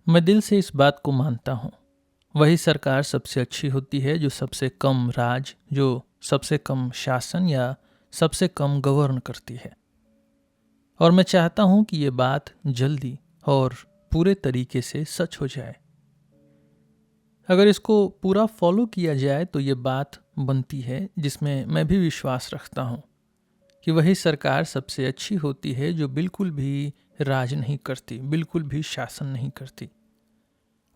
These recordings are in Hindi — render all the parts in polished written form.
मैं दिल से इस बात को मानता हूँ। वही सरकार सबसे अच्छी होती है जो सबसे कम राज, जो सबसे कम शासन या सबसे कम गवर्न करती है। और मैं चाहता हूँ कि ये बात जल्दी और पूरे तरीके से सच हो जाए। अगर इसको पूरा फॉलो किया जाए तो ये बात बनती है जिसमें मैं भी विश्वास रखता हूँ कि वही सरकार सबसे अच्छी होती है जो बिल्कुल भी राज नहीं करती, बिल्कुल भी शासन नहीं करती।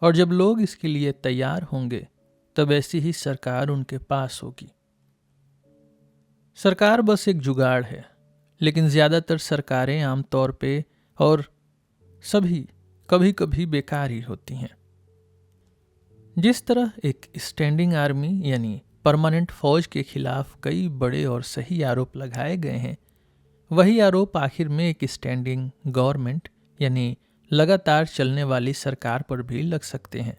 और जब लोग इसके लिए तैयार होंगे तब ऐसी ही सरकार उनके पास होगी। सरकार बस एक जुगाड़ है, लेकिन ज़्यादातर सरकारें आमतौर पे और सभी कभी कभी बेकार ही होती हैं। जिस तरह एक स्टैंडिंग आर्मी यानी परमानेंट फौज के खिलाफ कई बड़े और सही आरोप लगाए गए हैं, वही आरोप आखिर में एक स्टैंडिंग गवर्नमेंट यानी लगातार चलने वाली सरकार पर भी लग सकते हैं।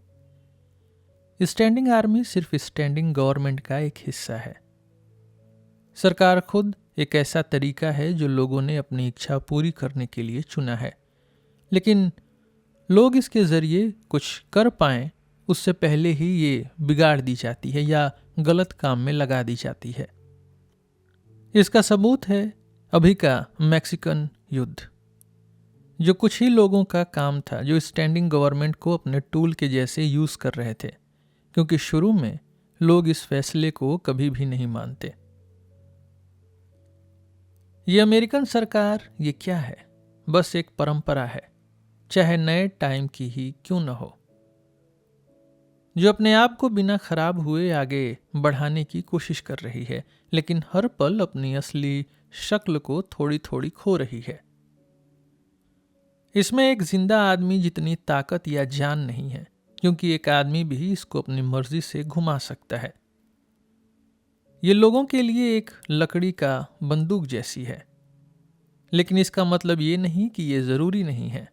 स्टैंडिंग आर्मी सिर्फ स्टैंडिंग गवर्नमेंट का एक हिस्सा है। सरकार खुद एक ऐसा तरीका है जो लोगों ने अपनी इच्छा पूरी करने के लिए चुना है, लेकिन लोग इसके जरिए कुछ कर पाएं उससे पहले ही ये बिगाड़ दी जाती है या गलत काम में लगा दी जाती है। इसका सबूत है अभी का मैक्सिकन युद्ध, जो कुछ ही लोगों का काम था जो स्टैंडिंग गवर्नमेंट को अपने टूल के जैसे यूज कर रहे थे, क्योंकि शुरू में लोग इस फैसले को कभी भी नहीं मानते। ये अमेरिकन सरकार ये क्या है? बस एक परंपरा है, चाहे नए टाइम की ही क्यों न हो, जो अपने आप को बिना खराब हुए आगे बढ़ाने की कोशिश कर रही है, लेकिन हर पल अपनी असली शक्ल को थोड़ी थोड़ी खो रही है। इसमें एक जिंदा आदमी जितनी ताकत या जान नहीं है, क्योंकि एक आदमी भी इसको अपनी मर्जी से घुमा सकता है। ये लोगों के लिए एक लकड़ी का बंदूक जैसी है, लेकिन इसका मतलब ये नहीं कि ये जरूरी नहीं है,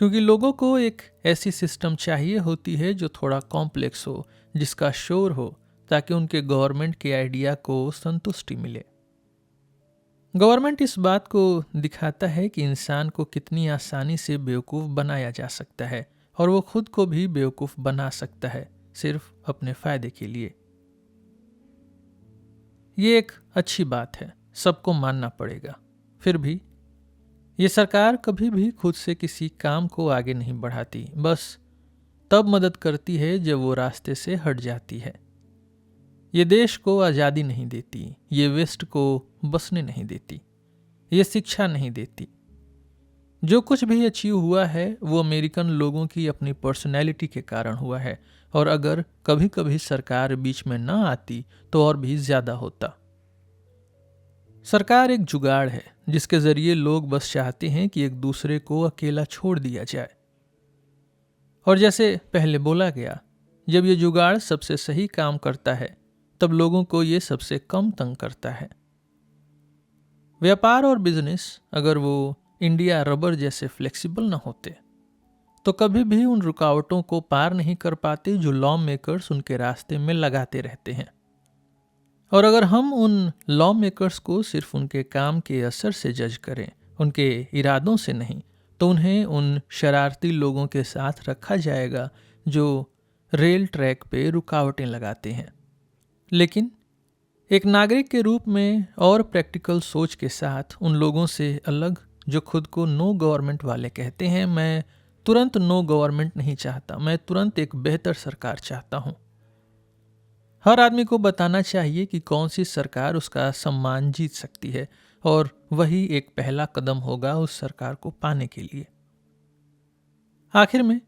क्योंकि लोगों को एक ऐसी सिस्टम चाहिए होती है जो थोड़ा कॉम्प्लेक्स हो, जिसका शोर हो, ताकि उनके गवर्नमेंट के आइडिया को संतुष्टि मिले। गवर्नमेंट इस बात को दिखाता है कि इंसान को कितनी आसानी से बेवकूफ़ बनाया जा सकता है, और वो खुद को भी बेवकूफ़ बना सकता है सिर्फ अपने फ़ायदे के लिए। ये एक अच्छी बात है, सबको मानना पड़ेगा। फिर भी ये सरकार कभी भी खुद से किसी काम को आगे नहीं बढ़ाती, बस तब मदद करती है जब वो रास्ते से हट जाती है। ये देश को आज़ादी नहीं देती, ये वेस्ट को बसने नहीं देती, ये शिक्षा नहीं देती। जो कुछ भी अचीव हुआ है वो अमेरिकन लोगों की अपनी पर्सनैलिटी के कारण हुआ है, और अगर कभी कभी सरकार बीच में ना आती तो और भी ज़्यादा होता। सरकार एक जुगाड़ है जिसके जरिए लोग बस चाहते हैं कि एक दूसरे को अकेला छोड़ दिया जाए। और जैसे पहले बोला गया, जब ये जुगाड़ सबसे सही काम करता है तब लोगों को ये सबसे कम तंग करता है। व्यापार और बिजनेस अगर वो इंडिया रबर जैसे फ्लेक्सिबल ना होते तो कभी भी उन रुकावटों को पार नहीं कर पाते जो लॉ मेकर्स उनके रास्ते में लगाते रहते हैं। और अगर हम उन लॉ मेकर्स को सिर्फ उनके काम के असर से जज करें, उनके इरादों से नहीं, तो उन्हें उन शरारती लोगों के साथ रखा जाएगा जो रेल ट्रैक पे रुकावटें लगाते हैं। लेकिन एक नागरिक के रूप में और प्रैक्टिकल सोच के साथ उन लोगों से अलग जो खुद को नो गवर्नमेंट वाले कहते हैं, मैं तुरंत नो गवर्नमेंट नहीं चाहता, मैं तुरंत एक बेहतर सरकार चाहता हूँ। हर आदमी को बताना चाहिए कि कौन सी सरकार उसका सम्मान जीत सकती है, और वही एक पहला कदम होगा उस सरकार को पाने के लिए। आखिर में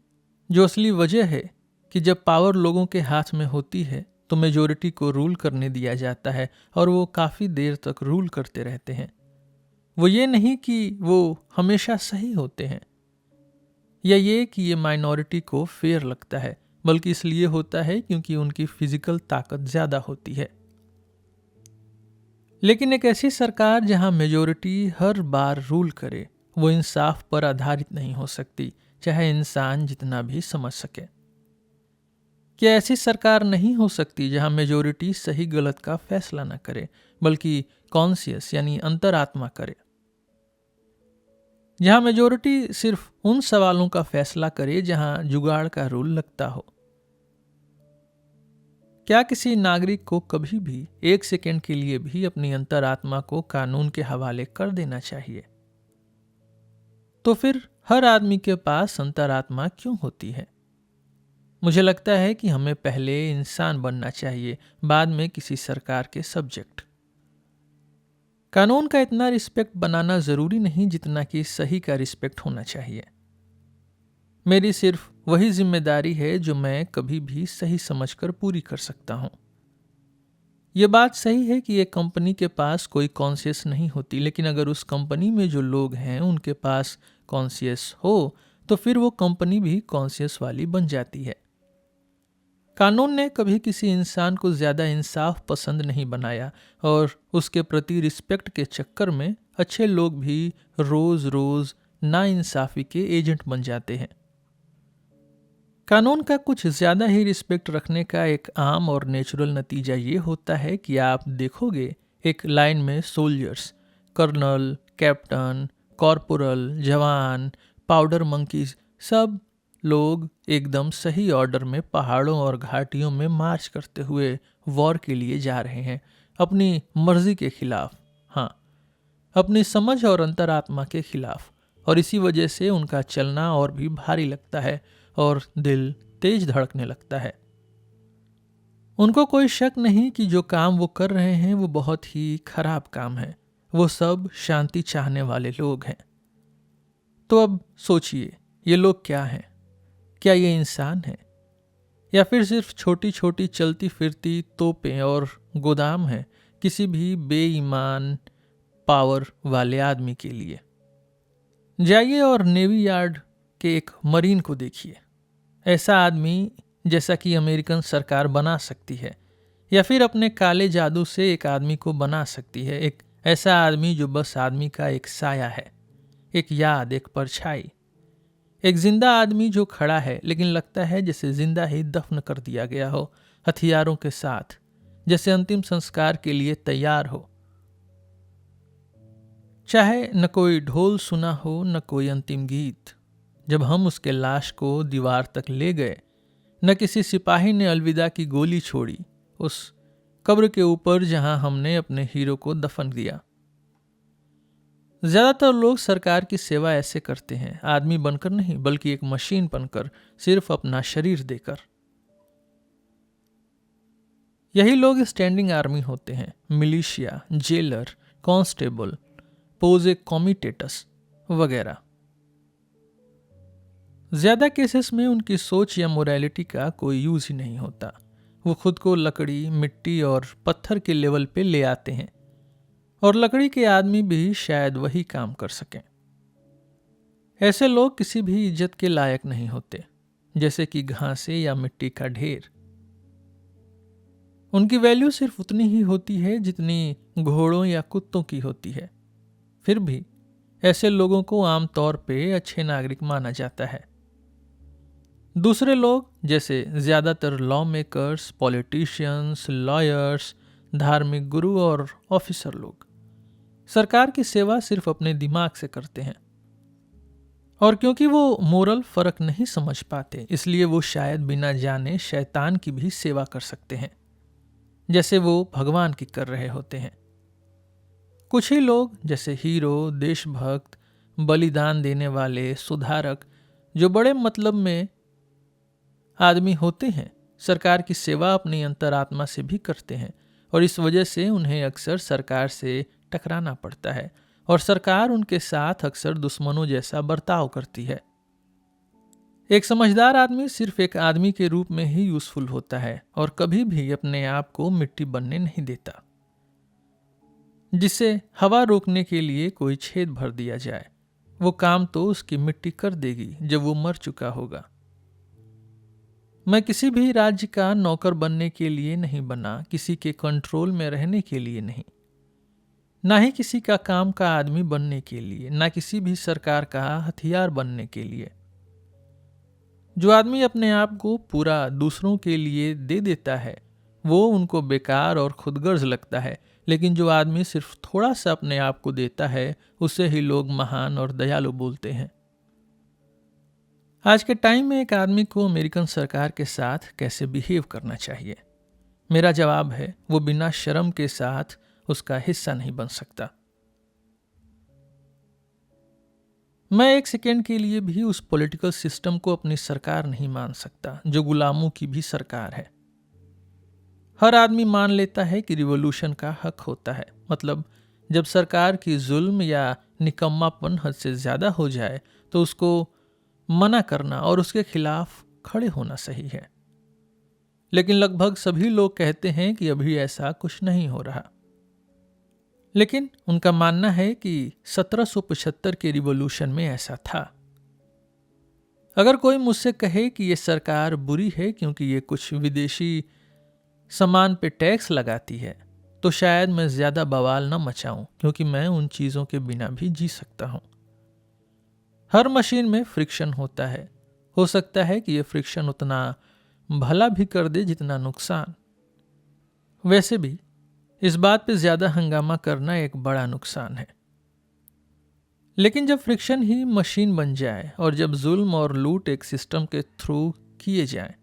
जो असली वजह है कि जब पावर लोगों के हाथ में होती है तो मेजोरिटी को रूल करने दिया जाता है, और वो काफ़ी देर तक रूल करते रहते हैं। वो ये नहीं कि वो हमेशा सही होते हैं, या ये कि ये माइनॉरिटी को फेयर लगता है, बल्कि इसलिए होता है क्योंकि उनकी फिजिकल ताकत ज़्यादा होती है। लेकिन एक ऐसी सरकार जहां मेजोरिटी हर बार रूल करे, वो इंसाफ पर आधारित नहीं हो सकती, चाहे इंसान जितना भी समझ सके। क्या ऐसी सरकार नहीं हो सकती जहां मेजोरिटी सही गलत का फैसला न करे, बल्कि कॉन्शियस यानी अंतरात्मा करे? जहां मेजोरिटी सिर्फ उन सवालों का फैसला करे जहां जुगाड़ का रूल लगता हो। क्या किसी नागरिक को कभी भी एक सेकंड के लिए भी अपनी अंतरात्मा को कानून के हवाले कर देना चाहिए? तो फिर हर आदमी के पास अंतरात्मा क्यों होती है? मुझे लगता है कि हमें पहले इंसान बनना चाहिए, बाद में किसी सरकार के सब्जेक्ट। कानून का इतना रिस्पेक्ट बनाना जरूरी नहीं जितना कि सही का रिस्पेक्ट होना चाहिए। मेरी सिर्फ वही जिम्मेदारी है जो मैं कभी भी सही समझकर पूरी कर सकता हूं। यह बात सही है कि एक कंपनी के पास कोई कॉन्शियस नहीं होती, लेकिन अगर उस कंपनी में जो लोग हैं उनके पास कॉन्शियस हो तो फिर वो कंपनी भी कॉन्शियस वाली बन जाती है। कानून ने कभी किसी इंसान को ज्यादा इंसाफ पसंद नहीं बनाया और उसके प्रति रिस्पेक्ट के चक्कर में अच्छे लोग भी रोज रोज नाइंसाफी के एजेंट बन जाते हैं। कानून का कुछ ज्यादा ही रिस्पेक्ट रखने का एक आम और नेचुरल नतीजा ये होता है कि आप देखोगे एक लाइन में सोल्जर्स, कर्नल, कैप्टन, कॉर्पोरल, जवान, पाउडर मंकीज, सब लोग एकदम सही ऑर्डर में पहाड़ों और घाटियों में मार्च करते हुए वॉर के लिए जा रहे हैं, अपनी मर्जी के खिलाफ। हाँ, अपनी समझ और अंतरात्मा के खिलाफ। और इसी वजह से उनका चलना और भी भारी लगता है और दिल तेज धड़कने लगता है। उनको कोई शक नहीं कि जो काम वो कर रहे हैं वो बहुत ही खराब काम है। वो सब शांति चाहने वाले लोग हैं। तो अब सोचिए, ये लोग क्या हैं? क्या ये इंसान हैं या फिर सिर्फ छोटी छोटी चलती फिरती तोपें और गोदाम हैं किसी भी बेईमान पावर वाले आदमी के लिए? जाइए और नेवी यार्ड के एक मरीन को देखिए। ऐसा आदमी जैसा कि अमेरिकन सरकार बना सकती है या फिर अपने काले जादू से एक आदमी को बना सकती है। एक ऐसा आदमी जो बस आदमी का एक साया है, एक याद, एक परछाई। एक जिंदा आदमी जो खड़ा है लेकिन लगता है जैसे जिंदा ही दफन कर दिया गया हो, हथियारों के साथ, जैसे अंतिम संस्कार के लिए तैयार हो। चाहे न कोई ढोल सुना हो न कोई अंतिम गीत। जब हम उसके लाश को दीवार तक ले गए, न किसी सिपाही ने अलविदा की गोली छोड़ी उस कब्र के ऊपर जहां हमने अपने हीरो को दफन दिया। ज्यादातर लोग सरकार की सेवा ऐसे करते हैं, आदमी बनकर नहीं बल्कि एक मशीन बनकर, सिर्फ अपना शरीर देकर। यही लोग स्टैंडिंग आर्मी होते हैं, मिलिशिया, जेलर, कांस्टेबल, पोजे कॉमिटेटस वगैरह। ज्यादा केसेस में उनकी सोच या मोरालिटी का कोई यूज ही नहीं होता। वो खुद को लकड़ी, मिट्टी और पत्थर के लेवल पे ले आते हैं और लकड़ी के आदमी भी शायद वही काम कर सकें। ऐसे लोग किसी भी इज्जत के लायक नहीं होते, जैसे कि घासें या मिट्टी का ढेर। उनकी वैल्यू सिर्फ उतनी ही होती है जितनी घोड़ों या कुत्तों की होती है। फिर भी ऐसे लोगों को आमतौर पे अच्छे नागरिक माना जाता है। दूसरे लोग जैसे ज्यादातर लॉ मेकर्स, पॉलिटिशियंस, लॉयर्स, धार्मिक गुरु और ऑफिसर लोग सरकार की सेवा सिर्फ अपने दिमाग से करते हैं। और क्योंकि वो मोरल फर्क नहीं समझ पाते, इसलिए वो शायद बिना जाने शैतान की भी सेवा कर सकते हैं, जैसे वो भगवान की कर रहे होते हैं। कुछ ही लोग जैसे हीरो, देशभक्त, बलिदान देने वाले, सुधारक, जो बड़े मतलब में आदमी होते हैं, सरकार की सेवा अपनी अंतरात्मा से भी करते हैं और इस वजह से उन्हें अक्सर सरकार से टकराना पड़ता है और सरकार उनके साथ अक्सर दुश्मनों जैसा बर्ताव करती है। एक समझदार आदमी सिर्फ एक आदमी के रूप में ही यूजफुल होता है और कभी भी अपने आप को मिट्टी बनने नहीं देता, जिसे हवा रोकने के लिए कोई छेद भर दिया जाए। वो काम तो उसकी मिट्टी कर देगी जब वो मर चुका होगा। मैं किसी भी राज्य का नौकर बनने के लिए नहीं बना, किसी के कंट्रोल में रहने के लिए नहीं, ना ही किसी का काम का आदमी बनने के लिए, ना किसी भी सरकार का हथियार बनने के लिए। जो आदमी अपने आप को पूरा दूसरों के लिए दे देता है वो उनको बेकार और खुदगर्ज लगता है, लेकिन जो आदमी सिर्फ थोड़ा सा अपने आप को देता है उसे ही लोग महान और दयालु बोलते हैं। आज के टाइम में एक आदमी को अमेरिकन सरकार के साथ कैसे बिहेव करना चाहिए? मेरा जवाब है, वो बिना शर्म के साथ उसका हिस्सा नहीं बन सकता। मैं एक सेकेंड के लिए भी उस पॉलिटिकल सिस्टम को अपनी सरकार नहीं मान सकता जो गुलामों की भी सरकार है। हर आदमी मान लेता है कि रिवॉल्यूशन का हक होता है, मतलब जब सरकार की जुल्म या निकम्मापन हद से ज्यादा हो जाए तो उसको मना करना और उसके खिलाफ खड़े होना सही है। लेकिन लगभग सभी लोग कहते हैं कि अभी ऐसा कुछ नहीं हो रहा। लेकिन उनका मानना है कि 1775 के रिवॉल्यूशन में ऐसा था। अगर कोई मुझसे कहे कि ये सरकार बुरी है क्योंकि ये कुछ विदेशी सामान पे टैक्स लगाती है, तो शायद मैं ज्यादा बवाल न मचाऊं, क्योंकि मैं उन चीजों के बिना भी जी सकता हूं। हर मशीन में फ्रिक्शन होता है। हो सकता है कि ये फ्रिक्शन उतना भला भी कर दे जितना नुकसान। वैसे भी इस बात पे ज्यादा हंगामा करना एक बड़ा नुकसान है। लेकिन जब फ्रिक्शन ही मशीन बन जाए और जब जुल्म और लूट एक सिस्टम के थ्रू किए जाए,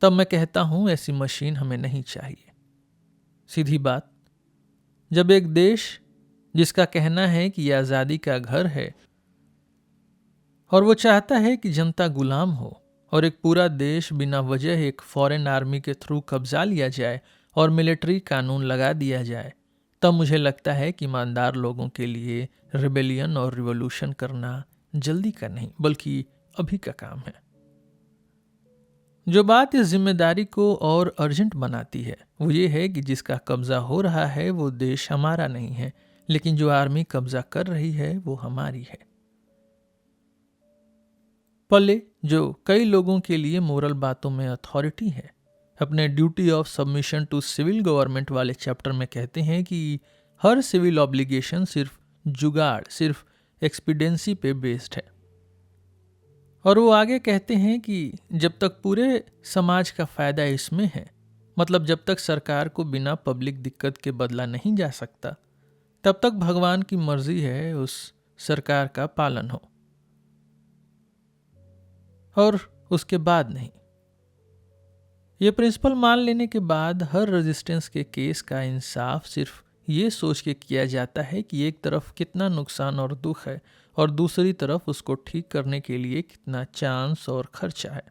तब मैं कहता हूं ऐसी मशीन हमें नहीं चाहिए। सीधी बात, जब एक देश जिसका कहना है कि यह आजादी का घर है और वो चाहता है कि जनता गुलाम हो और एक पूरा देश बिना वजह एक फॉरेन आर्मी के थ्रू कब्जा लिया जाए और मिलिट्री कानून लगा दिया जाए, तब मुझे लगता है कि ईमानदार लोगों के लिए रिबेलियन और रिवॉल्यूशन करना जल्दी का नहीं बल्कि अभी का काम है। जो बात इस जिम्मेदारी को और अर्जेंट बनाती है वो ये है कि जिसका कब्जा हो रहा है वो देश हमारा नहीं है, लेकिन जो आर्मी कब्जा कर रही है वो हमारी है। पले, जो कई लोगों के लिए मोरल बातों में अथॉरिटी है, अपने duty of submission to civil government वाले चैप्टर में कहते हैं कि हर सिविल ऑब्लिगेशन सिर्फ जुगाड़, सिर्फ एक्सपीडेंसी पे बेस्ड है। और वो आगे कहते हैं कि जब तक पूरे समाज का फायदा इसमें है, मतलब जब तक सरकार को बिना पब्लिक दिक्कत के बदला नहीं जा सकता, तब तक भगवान की मर्जी है उस सरकार का पालन हो, और उसके बाद नहीं। ये प्रिंसिपल मान लेने के बाद हर रेजिस्टेंस के केस का इंसाफ सिर्फ ये सोच के किया जाता है कि एक तरफ कितना नुकसान और दुख है और दूसरी तरफ उसको ठीक करने के लिए कितना चांस और खर्चा है।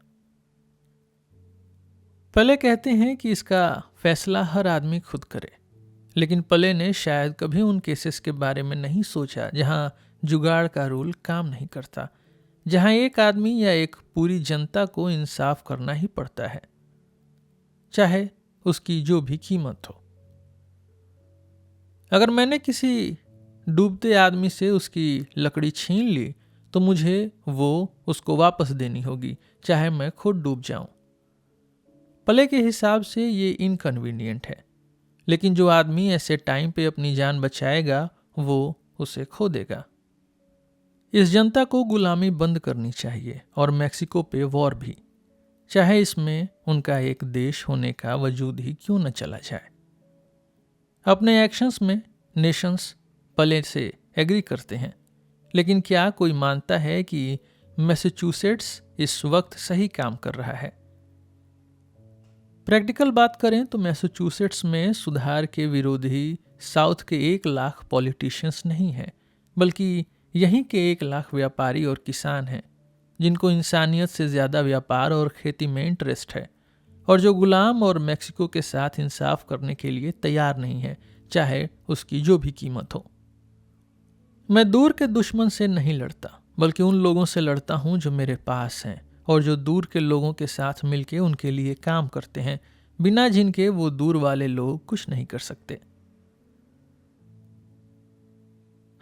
पले कहते हैं कि इसका फैसला हर आदमी खुद करे, लेकिन पले ने शायद कभी उन केसेस के बारे में नहीं सोचा जहां जुगाड़ का रूल काम नहीं करता, जहां एक आदमी या एक पूरी जनता को इंसाफ करना ही पड़ता है, चाहे उसकी जो भी कीमत हो। अगर मैंने किसी डूबते आदमी से उसकी लकड़ी छीन ली तो मुझे वो उसको वापस देनी होगी, चाहे मैं खुद डूब जाऊं। पले के हिसाब से ये इनकन्वीनियंट है, लेकिन जो आदमी ऐसे टाइम पे अपनी जान बचाएगा वो उसे खो देगा। इस जनता को गुलामी बंद करनी चाहिए और मैक्सिको पे वॉर भी, चाहे इसमें उनका एक देश होने का वजूद ही क्यों न चला जाए। अपने एक्शंस में नेशंस पले से एग्री करते हैं, लेकिन क्या कोई मानता है कि मैसाचुसेट्स इस वक्त सही काम कर रहा है? प्रैक्टिकल बात करें तो मैसाचुसेट्स में सुधार के विरोधी साउथ के 1 लाख पॉलिटिशियंस नहीं हैं, बल्कि यहीं के 1 लाख व्यापारी और किसान हैं जिनको इंसानियत से ज़्यादा व्यापार और खेती में इंटरेस्ट है, और जो गुलाम और मैक्सिको के साथ इंसाफ करने के लिए तैयार नहीं है, चाहे उसकी जो भी कीमत हो। मैं दूर के दुश्मन से नहीं लड़ता, बल्कि उन लोगों से लड़ता हूं जो मेरे पास हैं और जो दूर के लोगों के साथ मिलके उनके लिए काम करते हैं, बिना जिनके वो दूर वाले लोग कुछ नहीं कर सकते।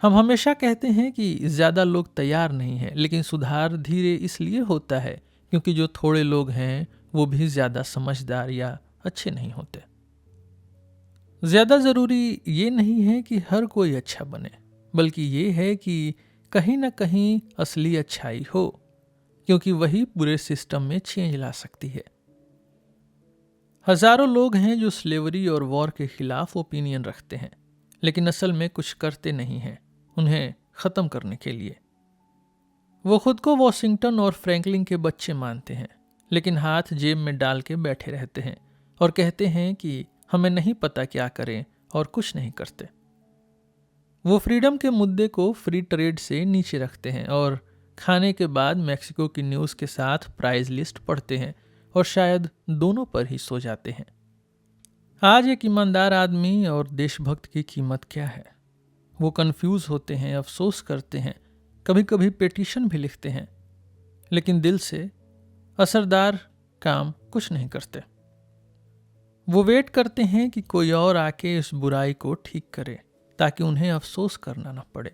हम हमेशा कहते हैं कि ज्यादा लोग तैयार नहीं हैं, लेकिन सुधार धीरे इसलिए होता है क्योंकि जो थोड़े लोग हैं वो भी ज्यादा समझदार या अच्छे नहीं होते। ज्यादा जरूरी ये नहीं है कि हर कोई अच्छा बने, बल्कि ये है कि कहीं ना कहीं असली अच्छाई हो, क्योंकि वही पूरे सिस्टम में चेंज ला सकती है। हजारों लोग हैं जो स्लेवरी और वॉर के खिलाफ ओपिनियन रखते हैं, लेकिन असल में कुछ करते नहीं हैं उन्हें ख़त्म करने के लिए। वो खुद को वॉशिंगटन और फ्रैंकलिन के बच्चे मानते हैं, लेकिन हाथ जेब में डाल के बैठे रहते हैं और कहते हैं कि हमें नहीं पता क्या करें और कुछ नहीं करते। वो फ्रीडम के मुद्दे को फ्री ट्रेड से नीचे रखते हैं और खाने के बाद मैक्सिको की न्यूज़ के साथ प्राइस लिस्ट पढ़ते हैं और शायद दोनों पर ही सो जाते हैं। आज एक ईमानदार आदमी और देशभक्त की कीमत क्या है? वो कंफ्यूज होते हैं, अफसोस करते हैं, कभी कभी पिटीशन भी लिखते हैं, लेकिन दिल से असरदार काम कुछ नहीं करते। वो वेट करते हैं कि कोई और आके इस बुराई को ठीक करे ताकि उन्हें अफसोस करना न पड़े।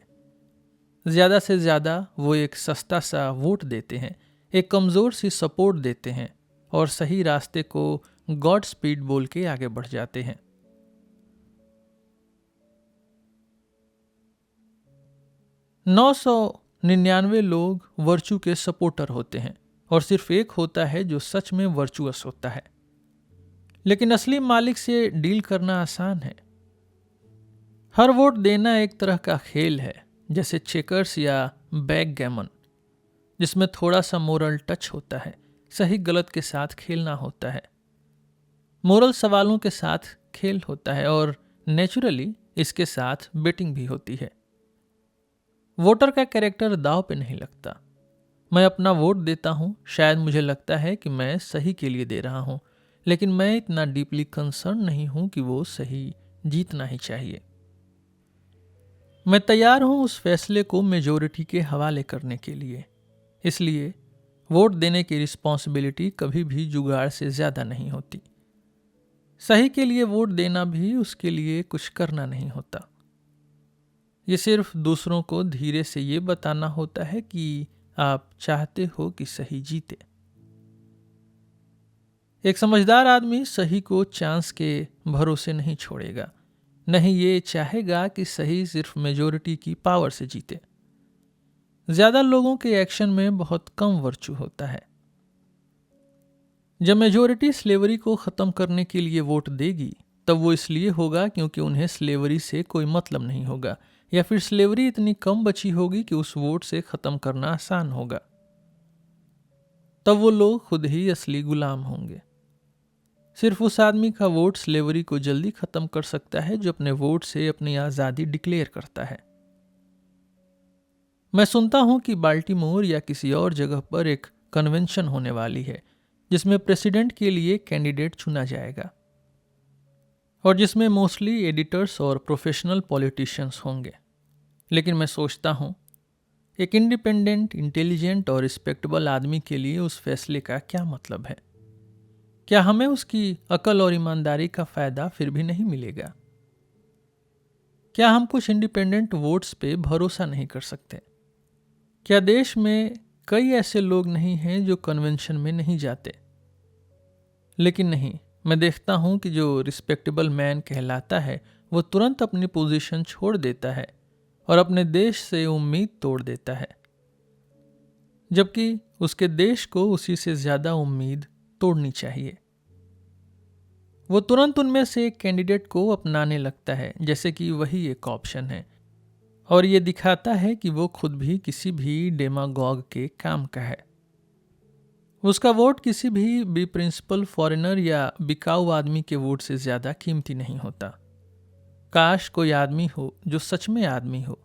ज़्यादा से ज़्यादा वो एक सस्ता सा वोट देते हैं, एक कमज़ोर सी सपोर्ट देते हैं और सही रास्ते को गॉड स्पीड बोल के आगे बढ़ जाते हैं। नौ 999 लोग वर्चू के सपोर्टर होते हैं और सिर्फ एक होता है जो सच में वर्चुअस होता है। लेकिन असली मालिक से डील करना आसान है। हर वोट देना एक तरह का खेल है, जैसे चेकर्स या बैकगैमन, जिसमें थोड़ा सा मोरल टच होता है, सही गलत के साथ खेलना होता है, मोरल सवालों के साथ खेल होता है और नेचुरली इसके साथ बेटिंग भी होती है। वोटर का कैरेक्टर दाव पे नहीं लगता। मैं अपना वोट देता हूँ, शायद मुझे लगता है कि मैं सही के लिए दे रहा हूँ, लेकिन मैं इतना डीपली कंसर्न नहीं हूँ कि वो सही जीतना ही चाहिए। मैं तैयार हूँ उस फैसले को मेजोरिटी के हवाले करने के लिए। इसलिए वोट देने की रिस्पॉन्सिबिलिटी कभी भी जुगाड़ से ज़्यादा नहीं होती। सही के लिए वोट देना भी उसके लिए कुछ करना नहीं होता। ये सिर्फ दूसरों को धीरे से ये बताना होता है कि आप चाहते हो कि सही जीते। एक समझदार आदमी सही को चांस के भरोसे नहीं छोड़ेगा, नहीं ये चाहेगा कि सही सिर्फ मेजोरिटी की पावर से जीते। ज्यादा लोगों के एक्शन में बहुत कम वर्चू होता है। जब मेजोरिटी स्लेवरी को खत्म करने के लिए वोट देगी, तब वो इसलिए होगा क्योंकि उन्हें स्लेवरी से कोई मतलब नहीं होगा, या फिर स्लेवरी इतनी कम बची होगी कि उस वोट से खत्म करना आसान होगा। तब वो लोग खुद ही असली गुलाम होंगे। सिर्फ उस आदमी का वोट स्लेवरी को जल्दी खत्म कर सकता है जो अपने वोट से अपनी आज़ादी डिक्लेयर करता है। मैं सुनता हूं कि बाल्टीमोर या किसी और जगह पर एक कन्वेंशन होने वाली है जिसमें प्रेसिडेंट के लिए कैंडिडेट चुना जाएगा और जिसमें मोस्टली एडिटर्स और प्रोफेशनल पॉलिटिशियंस होंगे। लेकिन मैं सोचता हूं, एक इंडिपेंडेंट, इंटेलिजेंट और रिस्पेक्टेबल आदमी के लिए उस फैसले का क्या मतलब है? क्या हमें उसकी अकल और ईमानदारी का फायदा फिर भी नहीं मिलेगा? क्या हम कुछ इंडिपेंडेंट वोट्स पे भरोसा नहीं कर सकते? क्या देश में कई ऐसे लोग नहीं हैं जो कन्वेंशन में नहीं जाते? लेकिन नहीं, मैं देखता हूं कि जो रिस्पेक्टेबल मैन कहलाता है वो तुरंत अपनी पोजीशन छोड़ देता है और अपने देश से उम्मीद तोड़ देता है, जबकि उसके देश को उसी से ज्यादा उम्मीद तोड़नी चाहिए। वो तुरंत उनमें से एक कैंडिडेट को अपनाने लगता है जैसे कि वही एक ऑप्शन है, और ये दिखाता है कि वो खुद भी किसी भी डेमागॉग के काम का है। उसका वोट किसी भी प्रिंसिपल फॉरेनर या बिकाऊ आदमी के वोट से ज़्यादा कीमती नहीं होता। काश कोई आदमी हो जो सच में आदमी हो,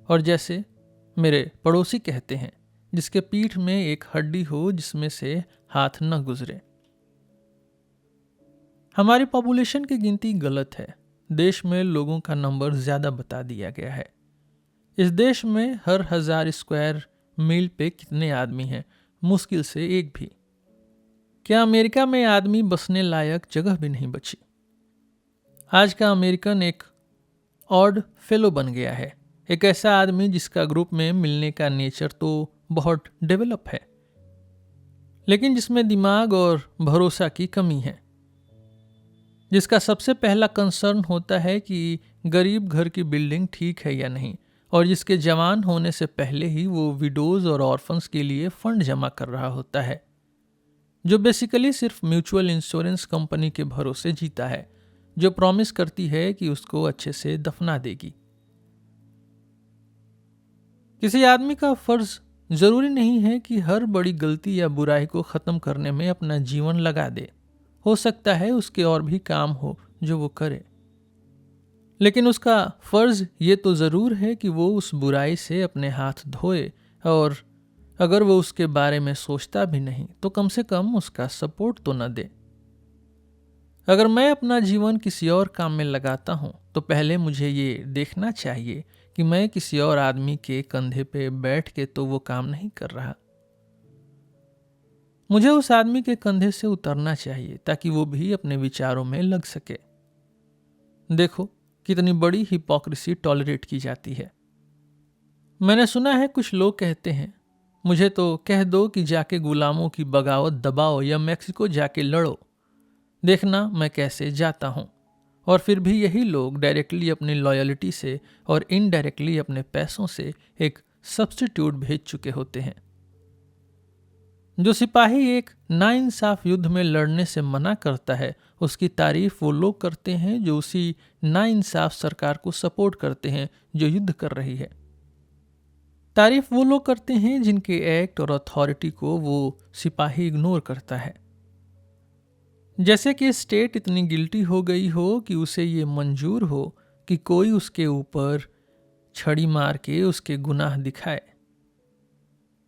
और जैसे मेरे पड़ोसी कहते हैं, जिसके पीठ में एक हड्डी हो जिसमें से हाथ न गुजरे। हमारी पॉपुलेशन की गिनती गलत है। देश में लोगों का नंबर ज़्यादा बता दिया गया है। इस देश में हर 1000 स्क्वायर मील पे कितने आदमी हैं? मुश्किल से एक भी। क्या अमेरिका में आदमी बसने लायक जगह भी नहीं बची? आज का अमेरिकन एक ऑड फेलो बन गया है, एक ऐसा आदमी जिसका ग्रुप में मिलने का नेचर तो बहुत डेवलप है, लेकिन जिसमें दिमाग और भरोसा की कमी है, जिसका सबसे पहला कंसर्न होता है कि गरीब घर की बिल्डिंग ठीक है या नहीं, और जिसके जवान होने से पहले ही वो विडोज और ऑर्फन्स के लिए फंड जमा कर रहा होता है। जो बेसिकली सिर्फ म्यूचुअल इंश्योरेंस कंपनी के भरोसे जीता है, जो प्रॉमिस करती है कि उसको अच्छे से दफना देगी। किसी आदमी का फर्ज जरूरी नहीं है कि हर बड़ी गलती या बुराई को खत्म करने में अपना जीवन लगा दे। हो सकता है उसके और भी काम हो जो वो करे, लेकिन उसका फर्ज ये तो जरूर है कि वो उस बुराई से अपने हाथ धोए, और अगर वो उसके बारे में सोचता भी नहीं तो कम से कम उसका सपोर्ट तो न दे। अगर मैं अपना जीवन किसी और काम में लगाता हूं तो पहले मुझे ये देखना चाहिए कि मैं किसी और आदमी के कंधे पे बैठ के तो वो काम नहीं कर रहा। मुझे उस आदमी के कंधे से उतरना चाहिए ताकि वो भी अपने विचारों में लग सके। देखो कितनी बड़ी हिपोक्रेसी टॉलरेट की जाती है। मैंने सुना है कुछ लोग कहते हैं, मुझे तो कह दो कि जाके गुलामों की बगावत दबाओ या मैक्सिको जाके लड़ो, देखना मैं कैसे जाता हूं। और फिर भी यही लोग डायरेक्टली अपनी लॉयल्टी से और इनडायरेक्टली अपने पैसों से एक सब्स्टिट्यूट भेज चुके होते हैं। जो सिपाही एक नाइंसाफ युद्ध में लड़ने से मना करता है, उसकी तारीफ वो लोग करते हैं जो उसी नाइंसाफ सरकार को सपोर्ट करते हैं जो युद्ध कर रही है। तारीफ वो लोग करते हैं जिनके एक्ट और अथॉरिटी को वो सिपाही इग्नोर करता है। जैसे कि स्टेट इतनी गिल्टी हो गई हो कि उसे ये मंजूर हो कि कोई उसके ऊपर छड़ी मार के उसके गुनाह दिखाए,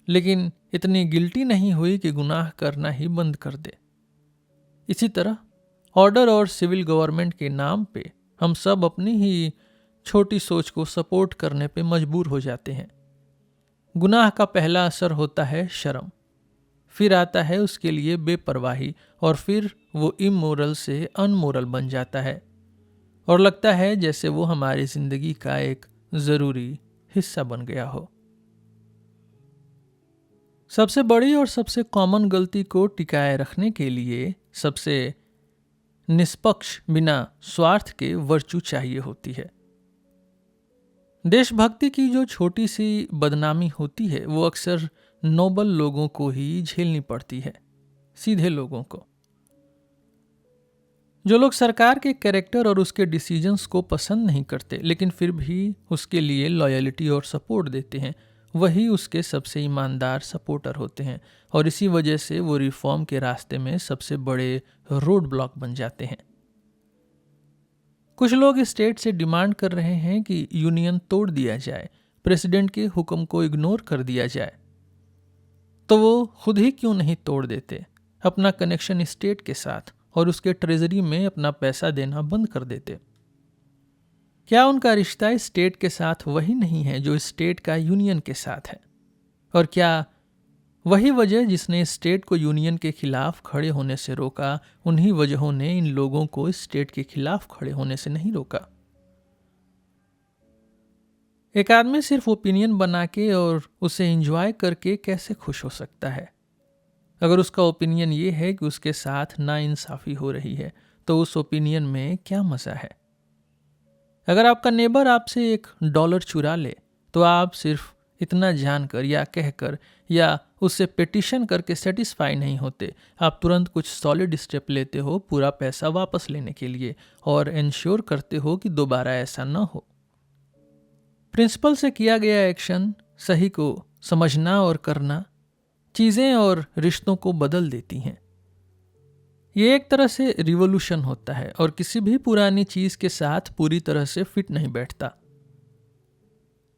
लेकिन इतनी गिल्टी नहीं हुई कि गुनाह करना ही बंद कर दे। इसी तरह ऑर्डर और सिविल गवर्नमेंट के नाम पे हम सब अपनी ही छोटी सोच को सपोर्ट करने पे मजबूर हो जाते हैं। गुनाह का पहला असर होता है शर्म, फिर आता है उसके लिए बेपरवाही, और फिर वो इमोरल से अनमोरल बन जाता है और लगता है जैसे वो हमारी जिंदगी का एक जरूरी हिस्सा बन गया हो। सबसे बड़ी और सबसे कॉमन गलती को टिकाए रखने के लिए सबसे निष्पक्ष बिना स्वार्थ के वर्चू चाहिए होती है। देशभक्ति की जो छोटी सी बदनामी होती है वो अक्सर नोबल लोगों को ही झेलनी पड़ती है, सीधे लोगों को। जो लोग सरकार के कैरेक्टर और उसके डिसीजंस को पसंद नहीं करते लेकिन फिर भी उसके लिए लॉयल्टी और सपोर्ट देते हैं, वही उसके सबसे ईमानदार सपोर्टर होते हैं, और इसी वजह से वो रिफॉर्म के रास्ते में सबसे बड़े रोड ब्लॉक बन जाते हैं। कुछ लोग स्टेट से डिमांड कर रहे हैं कि यूनियन तोड़ दिया जाए, प्रेसिडेंट के हुक्म को इग्नोर कर दिया जाए, तो वो खुद ही क्यों नहीं तोड़ देते, अपना कनेक्शन स्टेट के साथ और उसके ट्रेजरी में अपना पैसा देना बंद कर देते। क्या उनका रिश्ता स्टेट के साथ वही नहीं है जो स्टेट का यूनियन के साथ है? और क्या वही वजह जिसने स्टेट को यूनियन के खिलाफ खड़े होने से रोका, उन्हीं वजहों ने इन लोगों को स्टेट के खिलाफ खड़े होने से नहीं रोका? एक आदमी सिर्फ ओपिनियन बना के और उसे एंजॉय करके कैसे खुश हो सकता है? अगर उसका ओपिनियन ये है कि उसके साथ नाइंसाफी हो रही है, तो उस ओपिनियन में क्या मजा है? अगर आपका नेबर आपसे $1 चुरा ले, तो आप सिर्फ इतना जानकर या कहकर या उससे पिटीशन करके सेटिस्फाई नहीं होते, आप तुरंत कुछ सॉलिड स्टेप लेते हो पूरा पैसा वापस लेने के लिए और इंश्योर करते हो कि दोबारा ऐसा न हो। प्रिंसिपल से किया गया एक्शन, सही को समझना और करना, चीज़ें और रिश्तों को बदल देती हैं। ये एक तरह से रिवॉल्यूशन होता है और किसी भी पुरानी चीज़ के साथ पूरी तरह से फिट नहीं बैठता।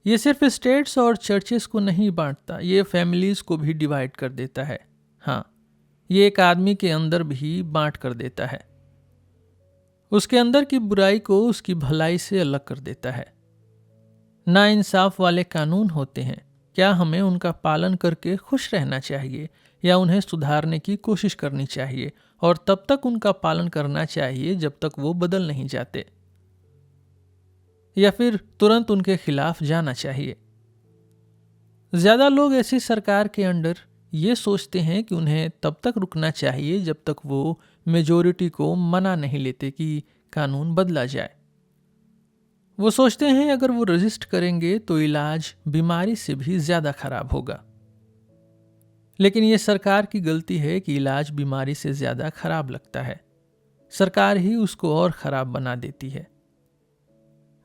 ये सिर्फ स्टेट्स और चर्चेस को नहीं बांटता, ये फैमिलीज को भी डिवाइड कर देता है। हाँ, ये एक आदमी के अंदर भी बांट कर देता है, उसके अंदर की बुराई को उसकी भलाई से अलग कर देता है। नाइंसाफ वाले कानून होते हैं, क्या हमें उनका पालन करके खुश रहना चाहिए या उन्हें सुधारने की कोशिश करनी चाहिए, और तब तक उनका पालन करना चाहिए जब तक वो बदल नहीं जाते, या फिर तुरंत उनके खिलाफ जाना चाहिए? ज्यादा लोग ऐसी सरकार के अंडर ये सोचते हैं कि उन्हें तब तक रुकना चाहिए जब तक वो मेजोरिटी को मना नहीं लेते कि कानून बदला जाए। वो सोचते हैं अगर वो रजिस्ट करेंगे तो इलाज बीमारी से भी ज्यादा खराब होगा। लेकिन ये सरकार की गलती है कि इलाज बीमारी से ज़्यादा खराब लगता है। सरकार ही उसको और ख़राब बना देती है।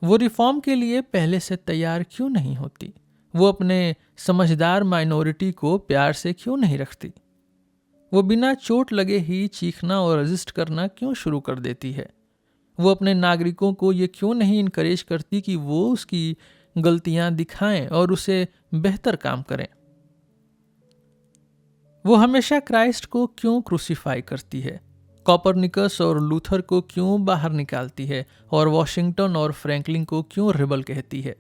वो रिफॉर्म के लिए पहले से तैयार क्यों नहीं होती? वो अपने समझदार माइनॉरिटी को प्यार से क्यों नहीं रखती? वो बिना चोट लगे ही चीखना और रजिस्ट करना क्यों शुरू कर देती है? वो अपने नागरिकों को ये क्यों नहीं इनकरेज करती कि वो उसकी गलतियां दिखाएं और उसे बेहतर काम करें? वो हमेशा क्राइस्ट को क्यों क्रूसीफाई करती है? कॉपरनिकस और लूथर को क्यों बाहर निकालती है और वॉशिंगटन और फ्रैंकलिन को क्यों रिबल कहती है?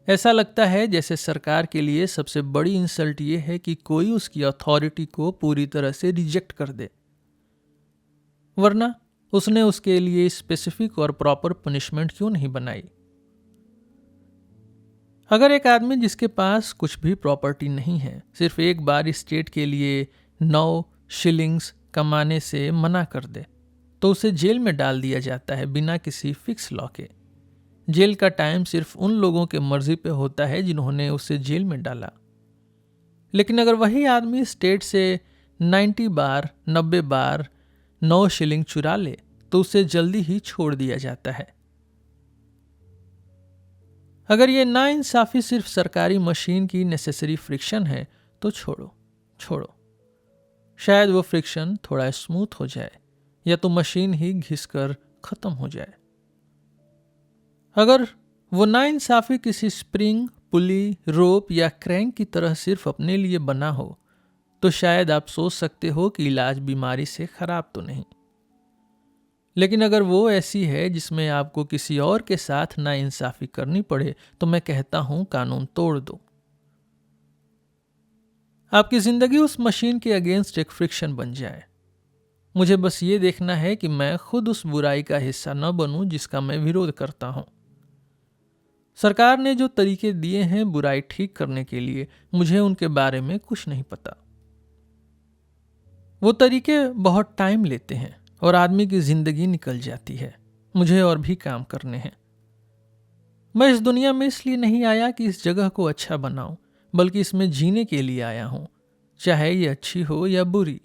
ऐसा लगता है जैसे सरकार के लिए सबसे बड़ी इंसल्ट ये है कि कोई उसकी अथॉरिटी को पूरी तरह से रिजेक्ट कर दे, वरना उसने उसके लिए स्पेसिफिक और प्रॉपर पनिशमेंट क्यों नहीं बनाई? अगर एक आदमी जिसके पास कुछ भी प्रॉपर्टी नहीं है सिर्फ एक बार स्टेट के लिए 9 शिलिंग्स कमाने से मना कर दे तो उसे जेल में डाल दिया जाता है बिना किसी फिक्स लॉ के। जेल का टाइम सिर्फ उन लोगों के मर्जी पे होता है जिन्होंने उसे जेल में डाला। लेकिन अगर वही आदमी स्टेट से 90 बार 9 शिलिंग चुरा ले तो उसे जल्दी ही छोड़ दिया जाता है। अगर ये नाइंसाफी सिर्फ सरकारी मशीन की नेसेसरी फ्रिक्शन है तो छोड़ो। शायद वो फ्रिक्शन थोड़ा स्मूथ हो जाए या तो मशीन ही घिसकर खत्म हो जाए। अगर वो नाइंसाफी किसी स्प्रिंग, पुली, रोप या क्रैंक की तरह सिर्फ अपने लिए बना हो तो शायद आप सोच सकते हो कि इलाज बीमारी से खराब तो नहीं। लेकिन अगर वो ऐसी है जिसमें आपको किसी और के साथ नाइंसाफी करनी पड़े तो मैं कहता हूं कानून तोड़ दो। आपकी जिंदगी उस मशीन के अगेंस्ट एक फ्रिक्शन बन जाए। मुझे बस ये देखना है कि मैं खुद उस बुराई का हिस्सा न बनूं जिसका मैं विरोध करता हूं। सरकार ने जो तरीके दिए हैं बुराई ठीक करने के लिए, मुझे उनके बारे में कुछ नहीं पता। वो तरीके बहुत टाइम लेते हैं और आदमी की जिंदगी निकल जाती है। मुझे और भी काम करने हैं। मैं इस दुनिया में इसलिए नहीं आया कि इस जगह को अच्छा बनाऊं, बल्कि इसमें जीने के लिए आया हूं, चाहे ये अच्छी हो या बुरी।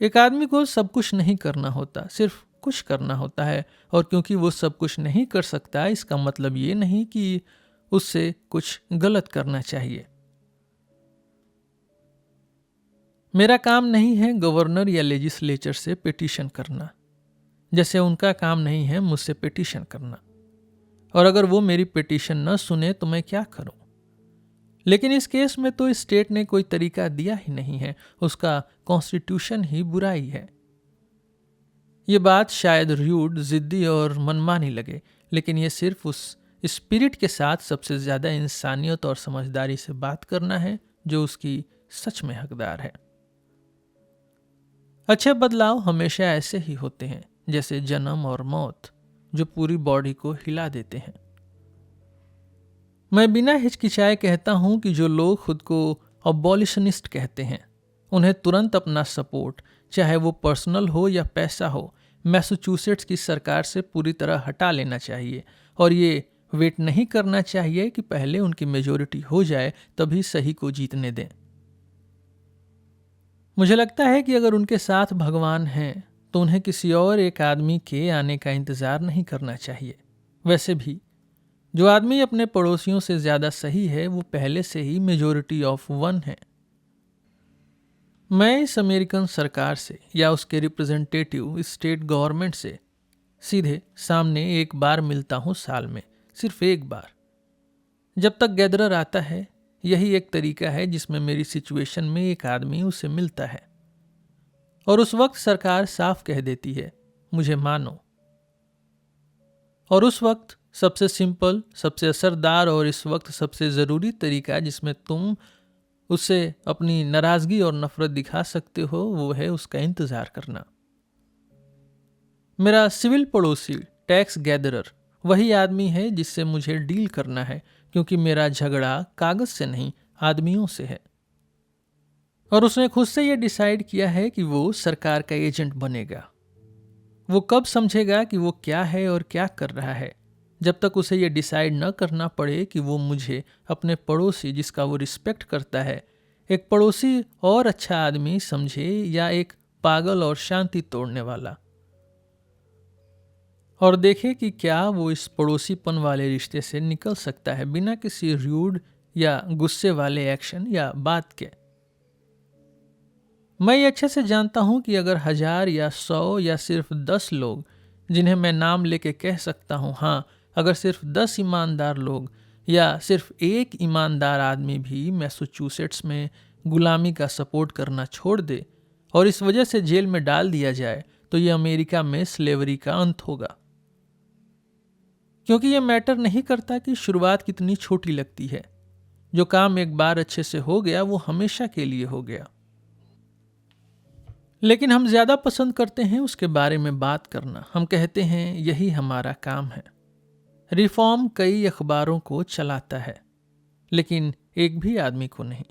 एक आदमी को सब कुछ नहीं करना होता, सिर्फ कुछ करना होता है। और क्योंकि वो सब कुछ नहीं कर सकता इसका मतलब ये नहीं कि उससे कुछ गलत करना चाहिए। मेरा काम नहीं है गवर्नर या लेजिस्लेचर से पिटीशन करना, जैसे उनका काम नहीं है मुझसे पिटीशन करना। और अगर वो मेरी पिटीशन न सुने तो मैं क्या करूं? लेकिन इस केस में तो स्टेट ने कोई तरीका दिया ही नहीं है, उसका कॉन्स्टिट्यूशन ही बुराई है। ये बात शायद र्यूड, जिद्दी और मनमानी लगे, लेकिन ये सिर्फ उस स्पिरिट के साथ सबसे ज्यादा इंसानियत और समझदारी से बात करना है जो उसकी सच में हकदार है। अच्छे बदलाव हमेशा ऐसे ही होते हैं जैसे जन्म और मौत, जो पूरी बॉडी को हिला देते हैं। मैं बिना हिचकिचाए कहता हूं कि जो लोग खुद को अबॉलिशनिस्ट कहते हैं उन्हें तुरंत अपना सपोर्ट, चाहे वो पर्सनल हो या पैसा हो, मैसाचुसेट्स की सरकार से पूरी तरह हटा लेना चाहिए और ये वेट नहीं करना चाहिए कि पहले उनकी मेजोरिटी हो जाए तभी सही को जीतने दें। मुझे लगता है कि अगर उनके साथ भगवान हैं तो उन्हें किसी और एक आदमी के आने का इंतजार नहीं करना चाहिए। वैसे भी जो आदमी अपने पड़ोसियों से ज्यादा सही है वो पहले से ही मेजोरिटी ऑफ वन है। मैं इस अमेरिकन सरकार से या उसके रिप्रेजेंटेटिव स्टेट गवर्नमेंट से सीधे सामने एक बार मिलता हूं साल में, सिर्फ एक बार। जब तक गैदरर आता है यही एक तरीका है जिसमें मेरी सिचुएशन में एक आदमी उसे मिलता है और उस वक्त सरकार साफ कह देती है मुझे मानो। और उस वक्त सबसे सिंपल, सबसे असरदार और इस वक्त सबसे ज़रूरी तरीका जिसमें तुम उससे अपनी नाराज़गी और नफरत दिखा सकते हो वो है उसका इंतज़ार करना। मेरा सिविल पड़ोसी, टैक्स गैदरर, वही आदमी है जिससे मुझे डील करना है, क्योंकि मेरा झगड़ा कागज़ से नहीं आदमियों से है। और उसने खुद से यह डिसाइड किया है कि वो सरकार का एजेंट बनेगा। वो कब समझेगा कि वो क्या है और क्या कर रहा है, जब तक उसे ये डिसाइड न करना पड़े कि वो मुझे अपने पड़ोसी जिसका वो रिस्पेक्ट करता है एक पड़ोसी और अच्छा आदमी समझे या एक पागल और शांति तोड़ने वाला, और देखे कि क्या वो इस पड़ोसीपन वाले रिश्ते से निकल सकता है बिना किसी रूड या गुस्से वाले एक्शन या बात के। मैं ये अच्छे से जानता हूं कि अगर 1000 या 100 या सिर्फ 10 लोग जिन्हें मैं नाम लेके कह सकता हूं, हाँ, अगर सिर्फ 10 ईमानदार लोग या सिर्फ एक ईमानदार आदमी भी मैसाचुसेट्स में गुलामी का सपोर्ट करना छोड़ दे और इस वजह से जेल में डाल दिया जाए तो ये अमेरिका में स्लेवरी का अंत होगा। क्योंकि ये मैटर नहीं करता कि शुरुआत कितनी छोटी लगती है, जो काम एक बार अच्छे से हो गया वो हमेशा के लिए हो गया। लेकिन हम ज्यादा पसंद करते हैं उसके बारे में बात करना। हम कहते हैं यही हमारा काम है। रिफॉर्म कई अखबारों को चलाता है लेकिन एक भी आदमी को नहीं।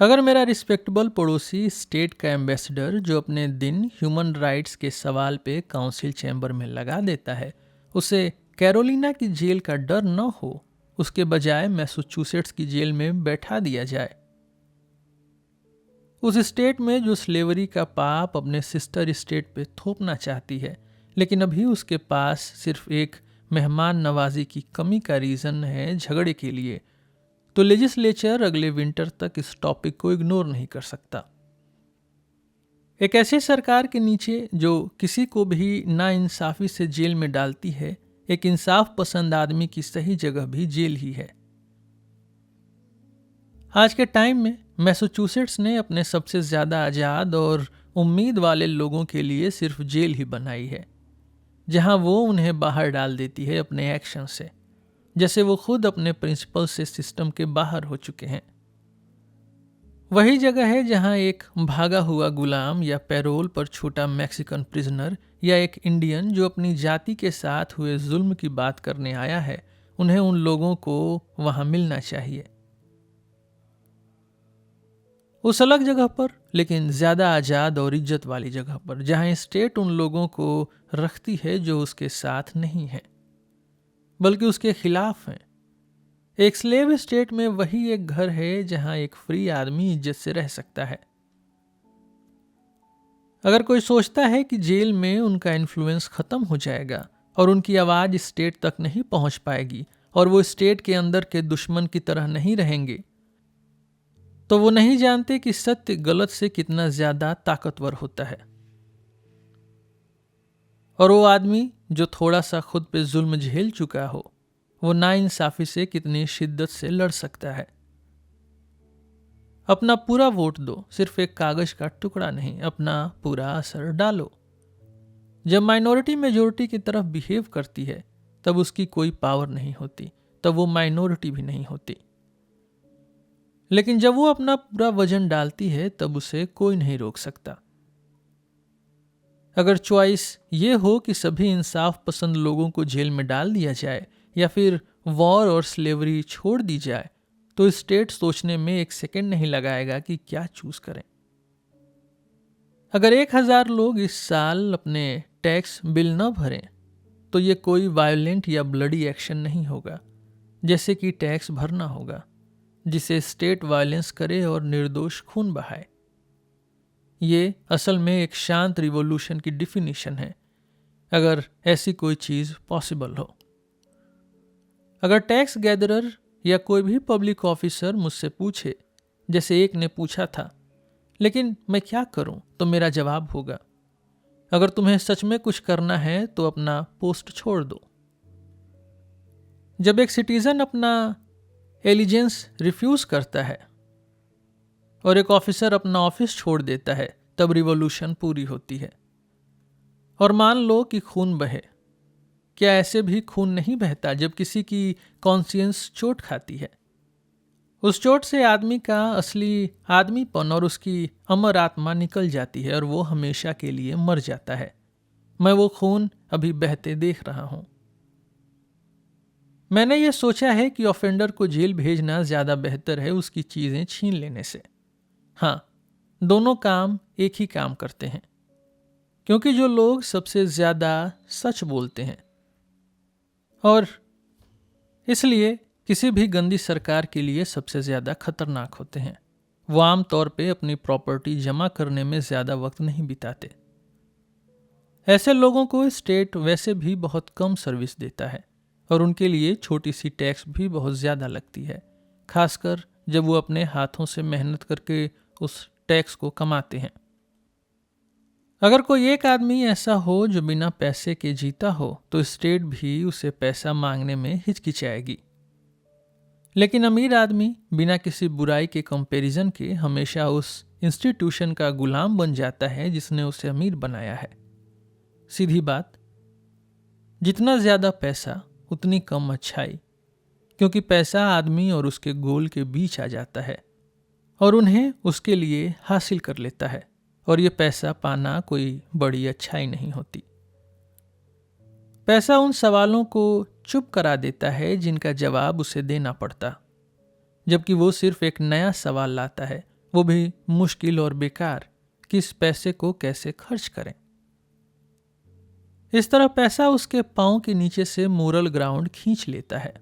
अगर मेरा रिस्पेक्टेबल पड़ोसी स्टेट का एम्बेसडर जो अपने दिन ह्यूमन राइट्स के सवाल पे काउंसिल चैम्बर में लगा देता है, उसे कैरोलिना की जेल का डर न हो, उसके बजाय मैसाचुसेट्स की जेल में बैठा दिया जाए, उस स्टेट में जो स्लेवरी का पाप अपने सिस्टर स्टेट पे थोपना चाहती है, लेकिन अभी उसके पास सिर्फ एक मेहमान नवाजी की कमी का रीज़न है झगड़े के लिए, तो लेजिस्लेचर अगले विंटर तक इस टॉपिक को इग्नोर नहीं कर सकता। एक ऐसी सरकार के नीचे जो किसी को भी नाइंसाफी से जेल में डालती है, एक इंसाफ पसंद आदमी की सही जगह भी जेल ही है। आज के टाइम में मैसाचुसेट्स ने अपने सबसे ज़्यादा आज़ाद और उम्मीद वाले लोगों के लिए सिर्फ जेल ही बनाई है, जहां वो उन्हें बाहर डाल देती है अपने एक्शन से, जैसे वो खुद अपने प्रिंसिपल से सिस्टम के बाहर हो चुके हैं। वही जगह है जहां एक भागा हुआ गुलाम या पैरोल पर छोटा मैक्सिकन प्रिजनर या एक इंडियन जो अपनी जाति के साथ हुए जुल्म की बात करने आया है, उन्हें उन लोगों को वहां मिलना चाहिए, उस अलग जगह पर, लेकिन ज़्यादा आज़ाद और इज्जत वाली जगह पर, जहां स्टेट उन लोगों को रखती है जो उसके साथ नहीं है बल्कि उसके खिलाफ हैं। एक स्लेव स्टेट में वही एक घर है जहां एक फ्री आदमी इज्जत से रह सकता है। अगर कोई सोचता है कि जेल में उनका इन्फ्लुएंस खत्म हो जाएगा और उनकी आवाज़ स्टेट तक नहीं पहुंच पाएगी और वो स्टेट के अंदर के दुश्मन की तरह नहीं रहेंगे, तो वो नहीं जानते कि सत्य गलत से कितना ज्यादा ताकतवर होता है। और वो आदमी जो थोड़ा सा खुद पे जुल्म झेल चुका हो, वो नाइंसाफी से कितनी शिद्दत से लड़ सकता है। अपना पूरा वोट दो, सिर्फ एक कागज का टुकड़ा नहीं, अपना पूरा असर डालो। जब माइनॉरिटी मेजोरिटी की तरफ बिहेव करती है तब उसकी कोई पावर नहीं होती, तब वो माइनॉरिटी भी नहीं होती। लेकिन जब वो अपना पूरा वजन डालती है तब उसे कोई नहीं रोक सकता। अगर चॉइस ये हो कि सभी इंसाफ पसंद लोगों को जेल में डाल दिया जाए या फिर वॉर और स्लेवरी छोड़ दी जाए, तो स्टेट सोचने में एक सेकंड नहीं लगाएगा कि क्या चूज करें। अगर 1000 लोग इस साल अपने टैक्स बिल न भरें तो ये कोई वायलेंट या ब्लडी एक्शन नहीं होगा, जैसे कि टैक्स भरना होगा, जिसे स्टेट वायलेंस करे और निर्दोष खून बहाए। ये असल में एक शांत रिवॉल्यूशन की डिफिनीशन है, अगर ऐसी कोई चीज़ पॉसिबल हो। अगर टैक्स गैदरर या कोई भी पब्लिक ऑफिसर मुझसे पूछे, जैसे एक ने पूछा था, लेकिन मैं क्या करूं, तो मेरा जवाब होगा, अगर तुम्हें सच में कुछ करना है तो अपना पोस्ट छोड़ दो। जब एक सिटीजन अपना एलिजेंस रिफ्यूज करता है और एक ऑफिसर अपना ऑफिस छोड़ देता है, तब रिवॉल्यूशन पूरी होती है। और मान लो कि खून बहे, क्या ऐसे भी खून नहीं बहता जब किसी की कॉन्शियंस चोट खाती है? उस चोट से आदमी का असली आदमीपन और उसकी अमर आत्मा निकल जाती है और वो हमेशा के लिए मर जाता है। मैं वो खून अभी बहते देख रहा हूं। मैंने ये सोचा है कि ऑफेंडर को जेल भेजना ज्यादा बेहतर है उसकी चीजें छीन लेने से। हाँ, दोनों काम एक ही काम करते हैं, क्योंकि जो लोग सबसे ज्यादा सच बोलते हैं और इसलिए किसी भी गंदी सरकार के लिए सबसे ज़्यादा खतरनाक होते हैं। वो आम तौर पे अपनी प्रॉपर्टी जमा करने में ज़्यादा वक्त नहीं बिताते। ऐसे लोगों को स्टेट वैसे भी बहुत कम सर्विस देता है और उनके लिए छोटी सी टैक्स भी बहुत ज़्यादा लगती है, खासकर जब वो अपने हाथों से मेहनत करके उस टैक्स को कमाते हैं। अगर कोई एक आदमी ऐसा हो जो बिना पैसे के जीता हो तो स्टेट भी उसे पैसा मांगने में हिचकिचाएगी। लेकिन अमीर आदमी बिना किसी बुराई के कंपैरिजन के हमेशा उस इंस्टीट्यूशन का गुलाम बन जाता है जिसने उसे अमीर बनाया है। सीधी बात, जितना ज़्यादा पैसा उतनी कम अच्छाई, क्योंकि पैसा आदमी और उसके गोल के बीच आ जाता है और उन्हें उसके लिए हासिल कर लेता है, और ये पैसा पाना कोई बड़ी अच्छाई नहीं होती। पैसा उन सवालों को चुप करा देता है जिनका जवाब उसे देना पड़ता, जबकि वो सिर्फ एक नया सवाल लाता है, वो भी मुश्किल और बेकार, कि इस पैसे को कैसे खर्च करें। इस तरह पैसा उसके पांव के नीचे से मोरल ग्राउंड खींच लेता है।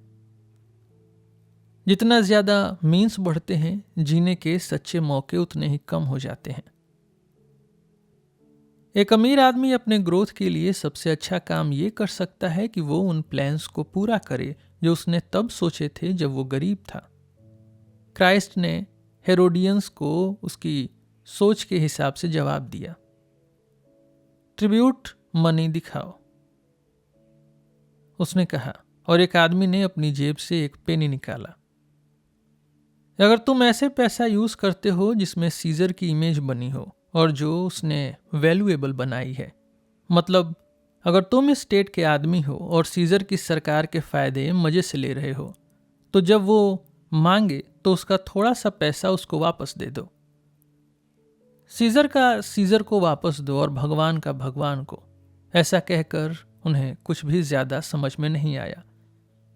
जितना ज्यादा मीन्स बढ़ते हैं, जीने के सच्चे मौके उतने ही कम हो जाते हैं। एक अमीर आदमी अपने ग्रोथ के लिए सबसे अच्छा काम ये कर सकता है कि वो उन प्लान्स को पूरा करे जो उसने तब सोचे थे जब वो गरीब था। क्राइस्ट ने हेरोडियंस को उसकी सोच के हिसाब से जवाब दिया, ट्रिब्यूट मनी दिखाओ, उसने कहा, और एक आदमी ने अपनी जेब से एक पेनी निकाला। अगर तुम ऐसे पैसा यूज करते हो जिसमें सीजर की इमेज बनी हो और जो उसने वैल्यूएबल बनाई है, मतलब अगर तुम इस स्टेट के आदमी हो और सीजर की सरकार के फायदे मजे से ले रहे हो, तो जब वो मांगे तो उसका थोड़ा सा पैसा उसको वापस दे दो। सीजर का सीजर को वापस दो और भगवान का भगवान को। ऐसा कहकर उन्हें कुछ भी ज्यादा समझ में नहीं आया,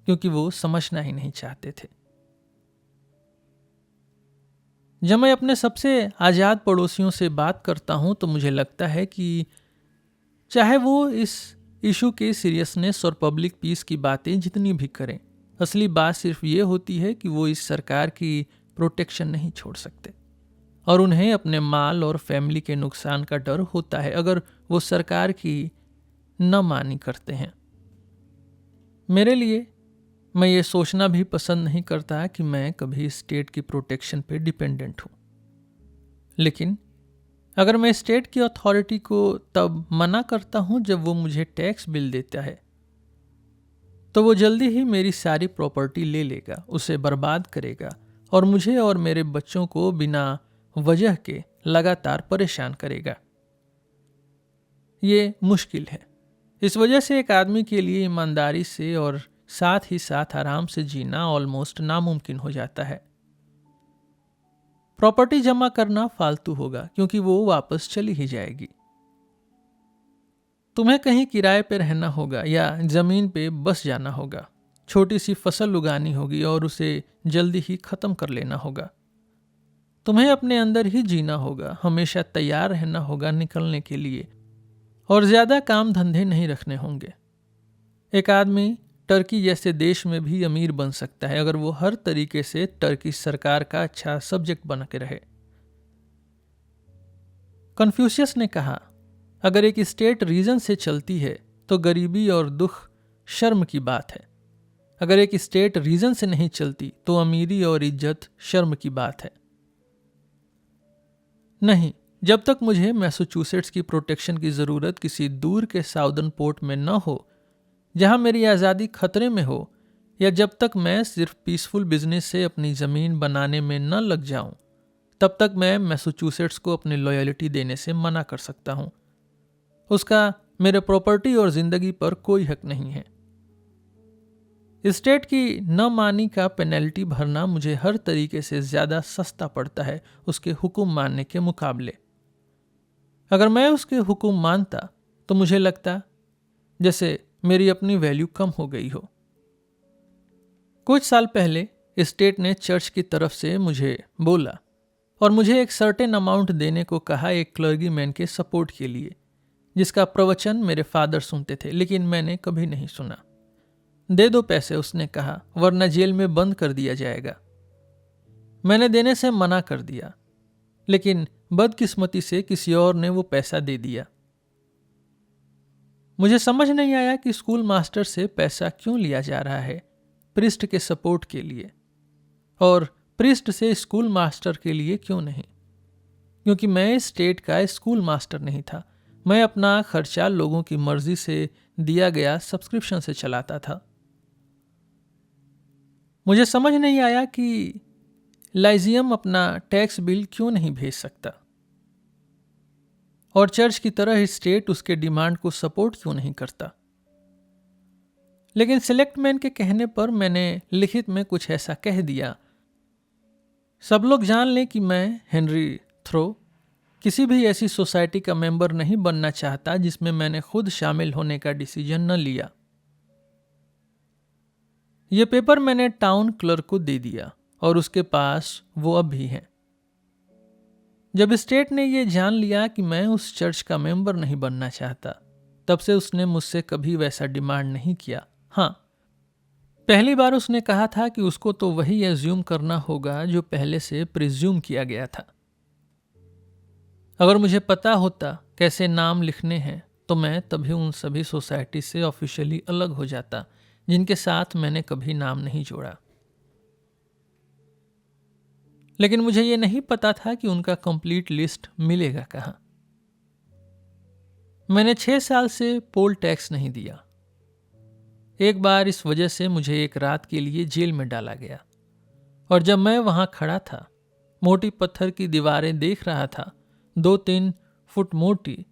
क्योंकि वो समझना ही नहीं चाहते थे। जब मैं अपने सबसे आज़ाद पड़ोसियों से बात करता हूं तो मुझे लगता है कि चाहे वो इस इशू के सीरियसनेस और पब्लिक पीस की बातें जितनी भी करें, असली बात सिर्फ ये होती है कि वो इस सरकार की प्रोटेक्शन नहीं छोड़ सकते और उन्हें अपने माल और फैमिली के नुकसान का डर होता है अगर वो सरकार की न मानी करते हैं। मेरे लिए, मैं ये सोचना भी पसंद नहीं करता कि मैं कभी स्टेट की प्रोटेक्शन पे डिपेंडेंट हूँ। लेकिन अगर मैं स्टेट की अथॉरिटी को तब मना करता हूँ जब वो मुझे टैक्स बिल देता है, तो वो जल्दी ही मेरी सारी प्रॉपर्टी ले लेगा, उसे बर्बाद करेगा और मुझे और मेरे बच्चों को बिना वजह के लगातार परेशान करेगा। ये मुश्किल है। इस वजह से एक आदमी के लिए ईमानदारी से और साथ ही साथ आराम से जीना ऑलमोस्ट नामुमकिन हो जाता है। प्रॉपर्टी जमा करना फालतू होगा क्योंकि वो वापस चली ही जाएगी। तुम्हें कहीं किराए पे रहना होगा या जमीन पे बस जाना होगा, छोटी सी फसल उगानी होगी और उसे जल्दी ही खत्म कर लेना होगा। तुम्हें अपने अंदर ही जीना होगा, हमेशा तैयार रहना होगा निकलने के लिए, और ज्यादा काम धंधे नहीं रखने होंगे। एक आदमी टर्की जैसे देश में भी अमीर बन सकता है अगर वो हर तरीके से टर्की सरकार का अच्छा सब्जेक्ट बन के रहे। कन्फ्यूशियस ने कहा, अगर एक स्टेट रीजन से चलती है तो गरीबी और दुख शर्म की बात है। अगर एक स्टेट रीजन से नहीं चलती तो अमीरी और इज्जत शर्म की बात है। नहीं, जब तक मुझे मैसाचुसेट्स की प्रोटेक्शन की जरूरत किसी दूर के साउदर्न पोर्ट में न हो जहां मेरी आज़ादी खतरे में हो, या जब तक मैं सिर्फ पीसफुल बिजनेस से अपनी ज़मीन बनाने में न लग जाऊं, तब तक मैं मैसाचुसेट्स को अपनी लॉयल्टी देने से मना कर सकता हूं। उसका मेरे प्रॉपर्टी और ज़िंदगी पर कोई हक नहीं है। स्टेट की न मानी का पेनल्टी भरना मुझे हर तरीके से ज़्यादा सस्ता पड़ता है उसके हुक्म मानने के मुकाबले। अगर मैं उसके हुक्म मानता तो मुझे लगता जैसे मेरी अपनी वैल्यू कम हो गई हो। कुछ साल पहले स्टेट ने चर्च की तरफ से मुझे बोला और मुझे एक सर्टेन अमाउंट देने को कहा एक क्लर्गीमैन के सपोर्ट के लिए, जिसका प्रवचन मेरे फादर सुनते थे, लेकिन मैंने कभी नहीं सुना। दे दो पैसे, उसने कहा, वरना जेल में बंद कर दिया जाएगा। मैंने देने से मना कर दिया, लेकिन बदकिस्मती से किसी और ने वो पैसा दे दिया। मुझे समझ नहीं आया कि स्कूल मास्टर से पैसा क्यों लिया जा रहा है, प्रिस्ट के सपोर्ट के लिए, और प्रिस्ट से स्कूल मास्टर के लिए क्यों नहीं, क्योंकि मैं स्टेट का स्कूल मास्टर नहीं था। मैं अपना खर्चा लोगों की मर्जी से दिया गया सब्सक्रिप्शन से चलाता था। मुझे समझ नहीं आया कि लाइजियम अपना टैक्स बिल क्यों नहीं भेज सकता, और चर्च की तरह स्टेट उसके डिमांड को सपोर्ट क्यों नहीं करता। लेकिन सेलेक्टमैन के कहने पर मैंने लिखित में कुछ ऐसा कह दिया, सब लोग जान लें कि मैं हेनरी थ्रो किसी भी ऐसी सोसाइटी का मेंबर नहीं बनना चाहता जिसमें मैंने खुद शामिल होने का डिसीजन न लिया। यह पेपर मैंने टाउन क्लर्क को दे दिया और उसके पास वो अब भी है। जब स्टेट ने यह जान लिया कि मैं उस चर्च का मेंबर नहीं बनना चाहता, तब से उसने मुझसे कभी वैसा डिमांड नहीं किया। हाँ, पहली बार उसने कहा था कि उसको तो वही एज्यूम करना होगा जो पहले से प्रिज्यूम किया गया था। अगर मुझे पता होता कैसे नाम लिखने हैं तो मैं तभी उन सभी सोसाइटी से ऑफिशियली अलग हो जाता जिनके साथ मैंने कभी नाम नहीं जोड़ा। लेकिन मुझे ये नहीं पता था कि उनका कंप्लीट लिस्ट मिलेगा कहाँ। मैंने 6 साल से पोल टैक्स नहीं दिया। एक बार इस वजह से मुझे एक रात के लिए जेल में डाला गया, और जब मैं वहां खड़ा था, मोटी पत्थर की दीवारें देख रहा था, 2-3 फुट मोटी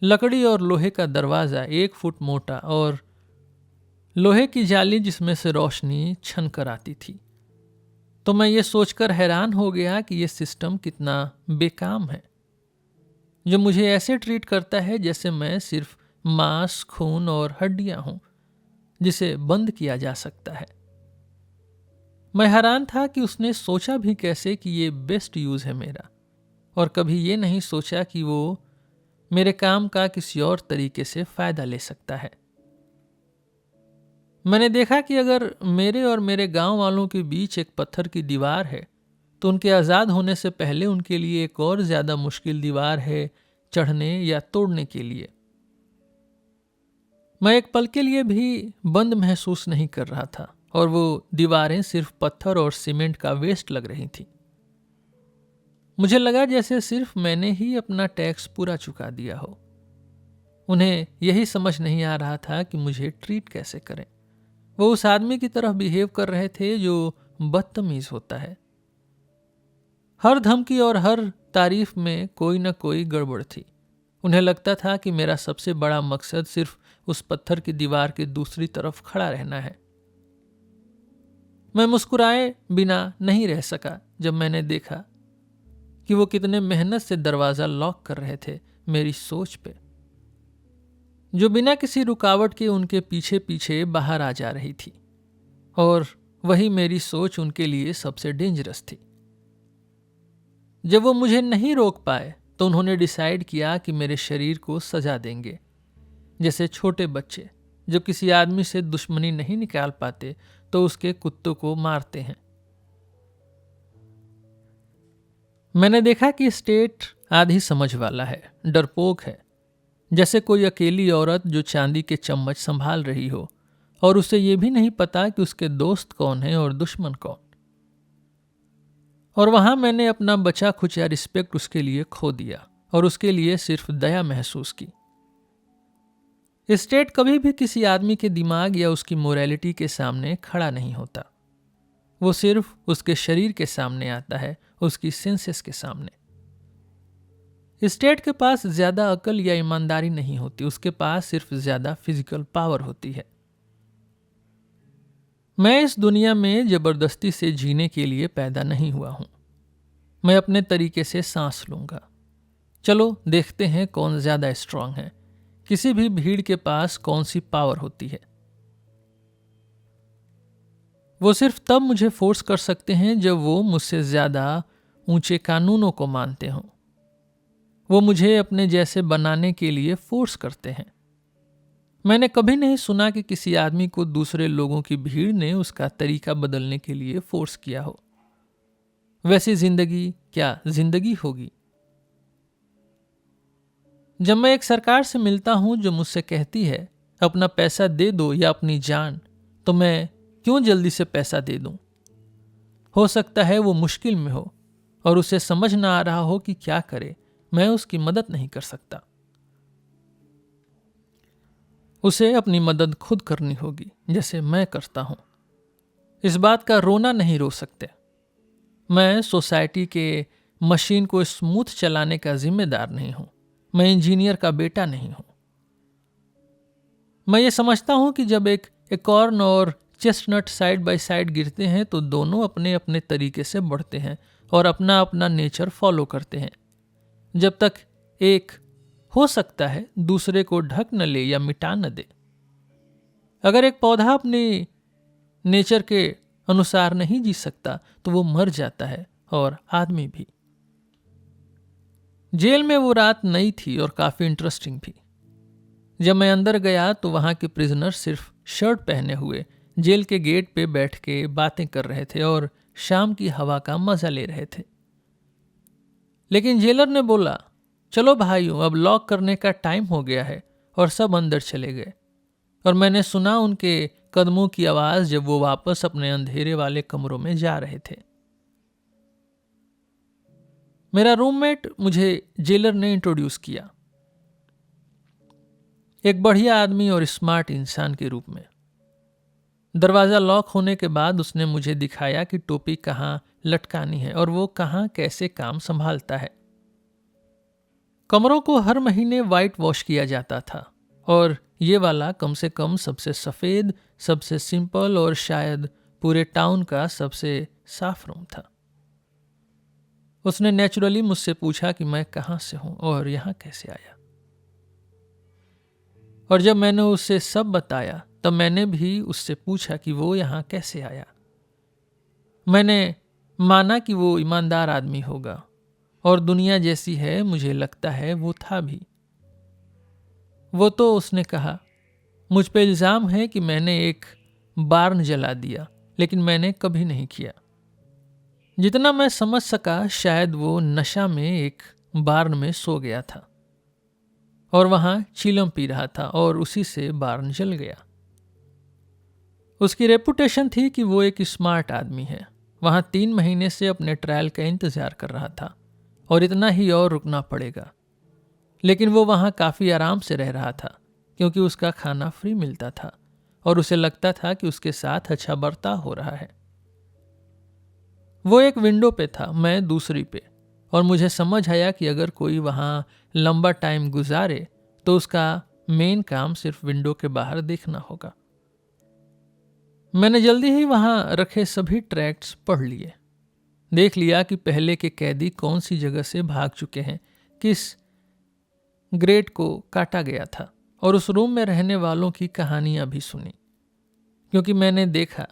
लकड़ी और लोहे का दरवाजा 1 फुट मोटा, और लोहे की जाली जिसमें से रोशनी छन कर आती थी, तो मैं ये सोचकर हैरान हो गया कि यह सिस्टम कितना बेकाम है, जो मुझे ऐसे ट्रीट करता है जैसे मैं सिर्फ मांस, खून और हड्डियां हूं जिसे बंद किया जा सकता है। मैं हैरान था कि उसने सोचा भी कैसे कि ये बेस्ट यूज है मेरा, और कभी ये नहीं सोचा कि वो मेरे काम का किसी और तरीके से फायदा ले सकता है। मैंने देखा कि अगर मेरे और मेरे गांव वालों के बीच एक पत्थर की दीवार है, तो उनके आज़ाद होने से पहले उनके लिए एक और ज़्यादा मुश्किल दीवार है चढ़ने या तोड़ने के लिए। मैं एक पल के लिए भी बंद महसूस नहीं कर रहा था, और वो दीवारें सिर्फ पत्थर और सीमेंट का वेस्ट लग रही थी। मुझे लगा जैसे सिर्फ मैंने ही अपना टैक्स पूरा चुका दिया हो। उन्हें यही समझ नहीं आ रहा था कि मुझे ट्रीट कैसे करें। वो उस आदमी की तरह बिहेव कर रहे थे जो बदतमीज होता है। हर धमकी और हर तारीफ में कोई न कोई गड़बड़ थी। उन्हें लगता था कि मेरा सबसे बड़ा मकसद सिर्फ उस पत्थर की दीवार के दूसरी तरफ खड़ा रहना है। मैं मुस्कुराए बिना नहीं रह सका जब मैंने देखा कि वो कितने मेहनत से दरवाजा लॉक कर रहे थे मेरी सोच पे, जो बिना किसी रुकावट के उनके पीछे पीछे बाहर आ जा रही थी, और वही मेरी सोच उनके लिए सबसे डेंजरस थी। जब वो मुझे नहीं रोक पाए तो उन्होंने डिसाइड किया कि मेरे शरीर को सजा देंगे, जैसे छोटे बच्चे जब किसी आदमी से दुश्मनी नहीं निकाल पाते तो उसके कुत्तों को मारते हैं। मैंने देखा कि स्टेट आधी समझ वाला है, डरपोक है, जैसे कोई अकेली औरत जो चांदी के चम्मच संभाल रही हो और उसे ये भी नहीं पता कि उसके दोस्त कौन है और दुश्मन कौन। और वहां मैंने अपना बचा खुचा रिस्पेक्ट उसके लिए खो दिया और उसके लिए सिर्फ दया महसूस की। स्टेट कभी भी किसी आदमी के दिमाग या उसकी मोरालिटी के सामने खड़ा नहीं होता। वो सिर्फ उसके शरीर के सामने आता है, उसकी सेंसेस के सामने। स्टेट के पास ज्यादा अकल या ईमानदारी नहीं होती, उसके पास सिर्फ ज्यादा फिजिकल पावर होती है। मैं इस दुनिया में जबरदस्ती से जीने के लिए पैदा नहीं हुआ हूं। मैं अपने तरीके से सांस लूंगा। चलो देखते हैं कौन ज्यादा स्ट्रांग है। किसी भी भीड़ के पास कौन सी पावर होती है। वो सिर्फ तब मुझे फोर्स कर सकते हैं जब वो मुझसे ज्यादा ऊंचे कानूनों को मानते हों। वो मुझे अपने जैसे बनाने के लिए फोर्स करते हैं। मैंने कभी नहीं सुना कि किसी आदमी को दूसरे लोगों की भीड़ ने उसका तरीका बदलने के लिए फोर्स किया हो। वैसी जिंदगी क्या जिंदगी होगी? जब मैं एक सरकार से मिलता हूं जो मुझसे कहती है अपना पैसा दे दो या अपनी जान, तो मैं क्यों जल्दी से पैसा दे दूं? हो सकता है वो मुश्किल में हो और उसे समझ ना आ रहा हो कि क्या करे। मैं उसकी मदद नहीं कर सकता। उसे अपनी मदद खुद करनी होगी, जैसे मैं करता हूं। इस बात का रोना नहीं रो सकते। मैं सोसाइटी के मशीन को स्मूथ चलाने का जिम्मेदार नहीं हूं। मैं इंजीनियर का बेटा नहीं हूं। मैं ये समझता हूं कि जब एक एकॉर्न और चेस्टनट साइड बाय साइड गिरते हैं तो दोनों अपने अपने तरीके से बढ़ते हैं और अपना अपना नेचर फॉलो करते हैं। जब तक एक हो सकता है दूसरे को ढक न ले या मिटा न दे। अगर एक पौधा अपने नेचर के अनुसार नहीं जी सकता तो वो मर जाता है, और आदमी भी। जेल में वो रात नई थी और काफी इंटरेस्टिंग भी। जब मैं अंदर गया तो वहां के प्रिजनर सिर्फ शर्ट पहने हुए जेल के गेट पे बैठ के बातें कर रहे थे और शाम की हवा का मजा ले रहे थे। लेकिन जेलर ने बोला, चलो भाइयों, अब लॉक करने का टाइम हो गया है, और सब अंदर चले गए। और मैंने सुना उनके कदमों की आवाज जब वो वापस अपने अंधेरे वाले कमरों में जा रहे थे। मेरा रूममेट मुझे जेलर ने इंट्रोड्यूस किया, एक बढ़िया आदमी और स्मार्ट इंसान के रूप में। दरवाज़ा लॉक होने के बाद उसने मुझे दिखाया कि टोपी कहाँ लटकानी है और वो कहाँ कैसे काम संभालता है। कमरों को हर महीने वाइट वॉश किया जाता था, और ये वाला कम से कम सबसे सफ़ेद, सबसे सिंपल और शायद पूरे टाउन का सबसे साफ रूम था। उसने नेचुरली मुझसे पूछा कि मैं कहाँ से हूँ और यहाँ कैसे आया। और जब मैंने उससे सब बताया तब मैंने भी उससे पूछा कि वो यहाँ कैसे आया। मैंने माना कि वो ईमानदार आदमी होगा, और दुनिया जैसी है मुझे लगता है वो था भी। वो तो उसने कहा, मुझ पे इल्ज़ाम है कि मैंने एक बार्न जला दिया, लेकिन मैंने कभी नहीं किया। जितना मैं समझ सका शायद वो नशा में एक बार्न में सो गया था और वहां चीलम पी रहा था और उसी से बार्न जल गया। उसकी रेपुटेशन थी कि वो एक स्मार्ट आदमी है। वहां 3 महीने से अपने ट्रायल का इंतजार कर रहा था और इतना ही और रुकना पड़ेगा। लेकिन वो वहां काफ़ी आराम से रह रहा था क्योंकि उसका खाना फ्री मिलता था और उसे लगता था कि उसके साथ अच्छा बर्ताव हो रहा है। वो एक विंडो पे था, मैं दूसरी पे, और मुझे समझ आया कि अगर कोई वहां लंबा टाइम गुजारे तो उसका मेन काम सिर्फ विंडो के बाहर देखना होगा। मैंने जल्दी ही वहां रखे सभी ट्रैक्ट्स पढ़ लिए। देख लिया कि पहले के कैदी कौन सी जगह से भाग चुके हैं, किस ग्रेड को काटा गया था, और उस रूम में रहने वालों की कहानियां भी सुनी। क्योंकि मैंने देखा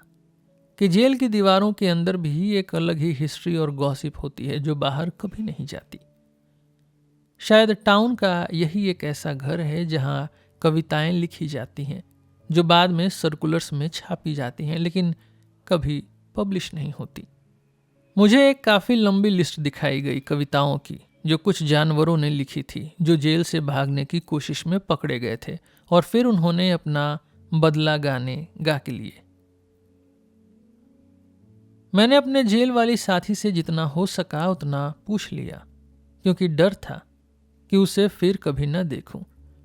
कि जेल की दीवारों के अंदर भी एक अलग ही हिस्ट्री और गॉसिप होती है जो बाहर कभी नहीं जाती। शायद टाउन का यही एक ऐसा घर है जहां कविताएं लिखी जाती हैं जो बाद में सर्कुलर्स में छापी जाती हैं लेकिन कभी पब्लिश नहीं होती। मुझे एक काफ़ी लंबी लिस्ट दिखाई गई कविताओं की जो कुछ जानवरों ने लिखी थी जो जेल से भागने की कोशिश में पकड़े गए थे और फिर उन्होंने अपना बदला गाने गा के लिए। मैंने अपने जेल वाली साथी से जितना हो सका उतना पूछ लिया क्योंकि डर था कि उसे फिर कभी न देखूं।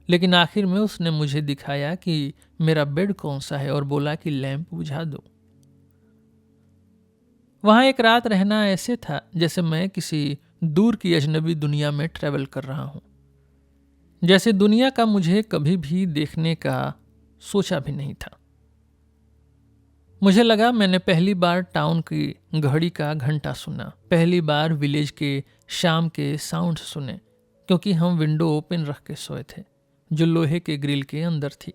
लेकिन आखिर में उसने मुझे दिखाया कि मेरा बेड कौन सा है और बोला कि लैंप बुझा दो। वहां एक रात रहना ऐसे था जैसे मैं किसी दूर की अजनबी दुनिया में ट्रेवल कर रहा हूं, जैसे दुनिया का मुझे कभी भी देखने का सोचा भी नहीं था। मुझे लगा मैंने पहली बार टाउन की घड़ी का घंटा सुना, पहली बार विलेज के शाम के साउंड सुने, क्योंकि हम विंडो ओपन रख के सोए थे जो लोहे के ग्रिल के अंदर थी।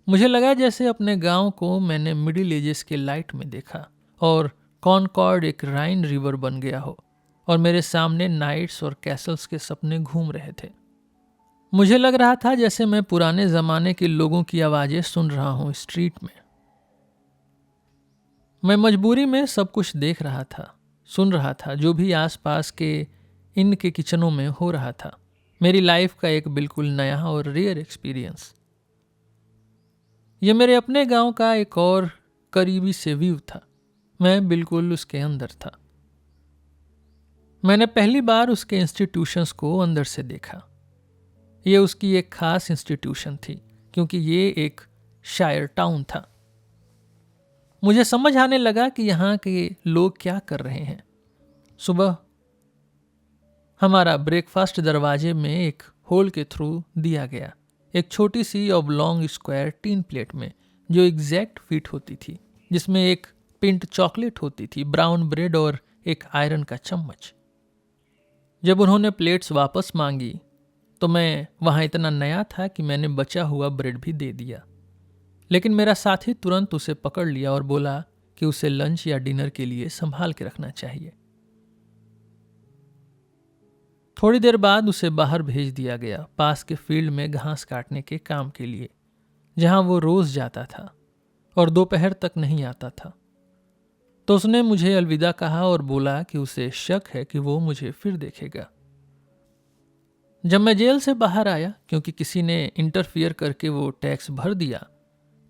मुझे लगा जैसे अपने गांव को मैंने मिडिल एजेस के लाइट में देखा और कॉनकॉर्ड एक राइन रिवर बन गया हो और मेरे सामने नाइट्स और कैसल्स के सपने घूम रहे थे। मुझे लग रहा था जैसे मैं पुराने जमाने के लोगों की आवाजें सुन रहा हूं स्ट्रीट में। मैं मजबूरी में सब कुछ देख रहा था, सुन रहा था, जो भी आसपास के इनके किचनों में हो रहा था। मेरी लाइफ का एक बिल्कुल नया और रेयर एक्सपीरियंस। यह मेरे अपने गांव का एक और करीबी से व्यू था। मैं बिल्कुल उसके अंदर था। मैंने पहली बार उसके इंस्टीट्यूशंस को अंदर से देखा। ये उसकी एक खास इंस्टीट्यूशन थी क्योंकि ये एक शायर टाउन था। मुझे समझ आने लगा कि यहाँ के लोग क्या कर रहे हैं। सुबह हमारा ब्रेकफास्ट दरवाजे में एक होल के थ्रू दिया गया, एक छोटी सी ऑबलॉन्ग स्क्वायर टीन प्लेट में जो एग्जैक्ट फिट होती थी, जिसमें एक पिंट चॉकलेट होती थी, ब्राउन ब्रेड और एक आयरन का चम्मच। जब उन्होंने प्लेट्स वापस मांगी तो मैं वहाँ इतना नया था कि मैंने बचा हुआ ब्रेड भी दे दिया, लेकिन मेरा साथी तुरंत उसे पकड़ लिया और बोला कि उसे लंच या डिनर के लिए संभाल के रखना चाहिए। थोड़ी देर बाद उसे बाहर भेज दिया गया, पास के फील्ड में घास काटने के काम के लिए, जहां वो रोज जाता था और दोपहर तक नहीं आता था। तो उसने मुझे अलविदा कहा और बोला कि उसे शक है कि वो मुझे फिर देखेगा। जब मैं जेल से बाहर आया, क्योंकि किसी ने इंटरफियर करके वो टैक्स भर दिया,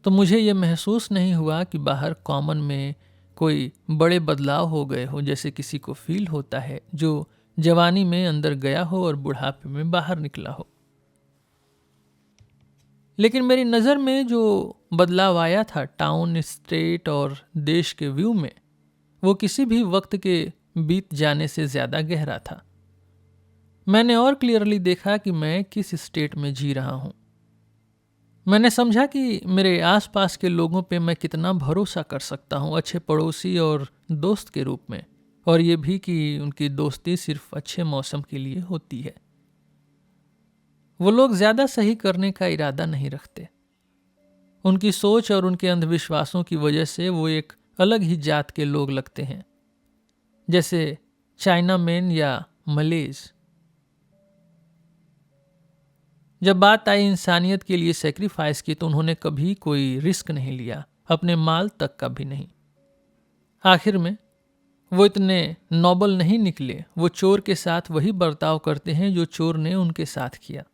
तो मुझे ये महसूस नहीं हुआ कि बाहर कॉमन में कोई बड़े बदलाव हो गए हो, जैसे किसी को फील होता है जो जवानी में अंदर गया हो और बुढ़ापे में बाहर निकला हो। लेकिन मेरी नज़र में जो बदलाव आया था टाउन, स्टेट और देश के व्यू में, वो किसी भी वक्त के बीत जाने से ज़्यादा गहरा था। मैंने और क्लियरली देखा कि मैं किस स्टेट में जी रहा हूँ। मैंने समझा कि मेरे आसपास के लोगों पे मैं कितना भरोसा कर सकता हूँ अच्छे पड़ोसी और दोस्त के रूप में, और ये भी कि उनकी दोस्ती सिर्फ अच्छे मौसम के लिए होती है। वो लोग ज़्यादा सही करने का इरादा नहीं रखते। उनकी सोच और उनके अंधविश्वासों की वजह से वो एक अलग ही जात के लोग लगते हैं, जैसे चाइना मैन या मलेज। जब बात आई इंसानियत के लिए सेक्रीफाइस की, तो उन्होंने कभी कोई रिस्क नहीं लिया, अपने माल तक का भी नहीं। आखिर में वो इतने नोबल नहीं निकले। वो चोर के साथ वही बर्ताव करते हैं जो चोर ने उनके साथ किया।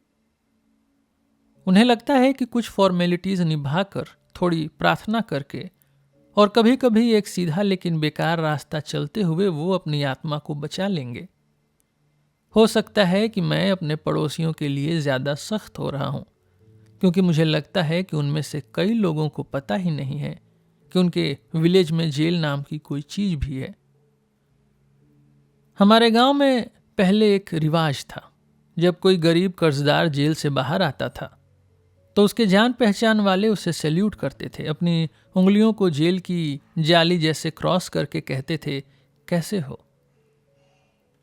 उन्हें लगता है कि कुछ फॉर्मेलिटीज निभाकर, थोड़ी प्रार्थना करके और कभी कभी एक सीधा लेकिन बेकार रास्ता चलते हुए वो अपनी आत्मा को बचा लेंगे। हो सकता है कि मैं अपने पड़ोसियों के लिए ज़्यादा सख्त हो रहा हूँ, क्योंकि मुझे लगता है कि उनमें से कई लोगों को पता ही नहीं है कि उनके विलेज में जेल नाम की कोई चीज़ भी है। हमारे गांव में पहले एक रिवाज था, जब कोई गरीब कर्जदार जेल से बाहर आता था तो उसके जान पहचान वाले उसे सैल्यूट करते थे, अपनी उंगलियों को जेल की जाली जैसे क्रॉस करके कहते थे, कैसे हो।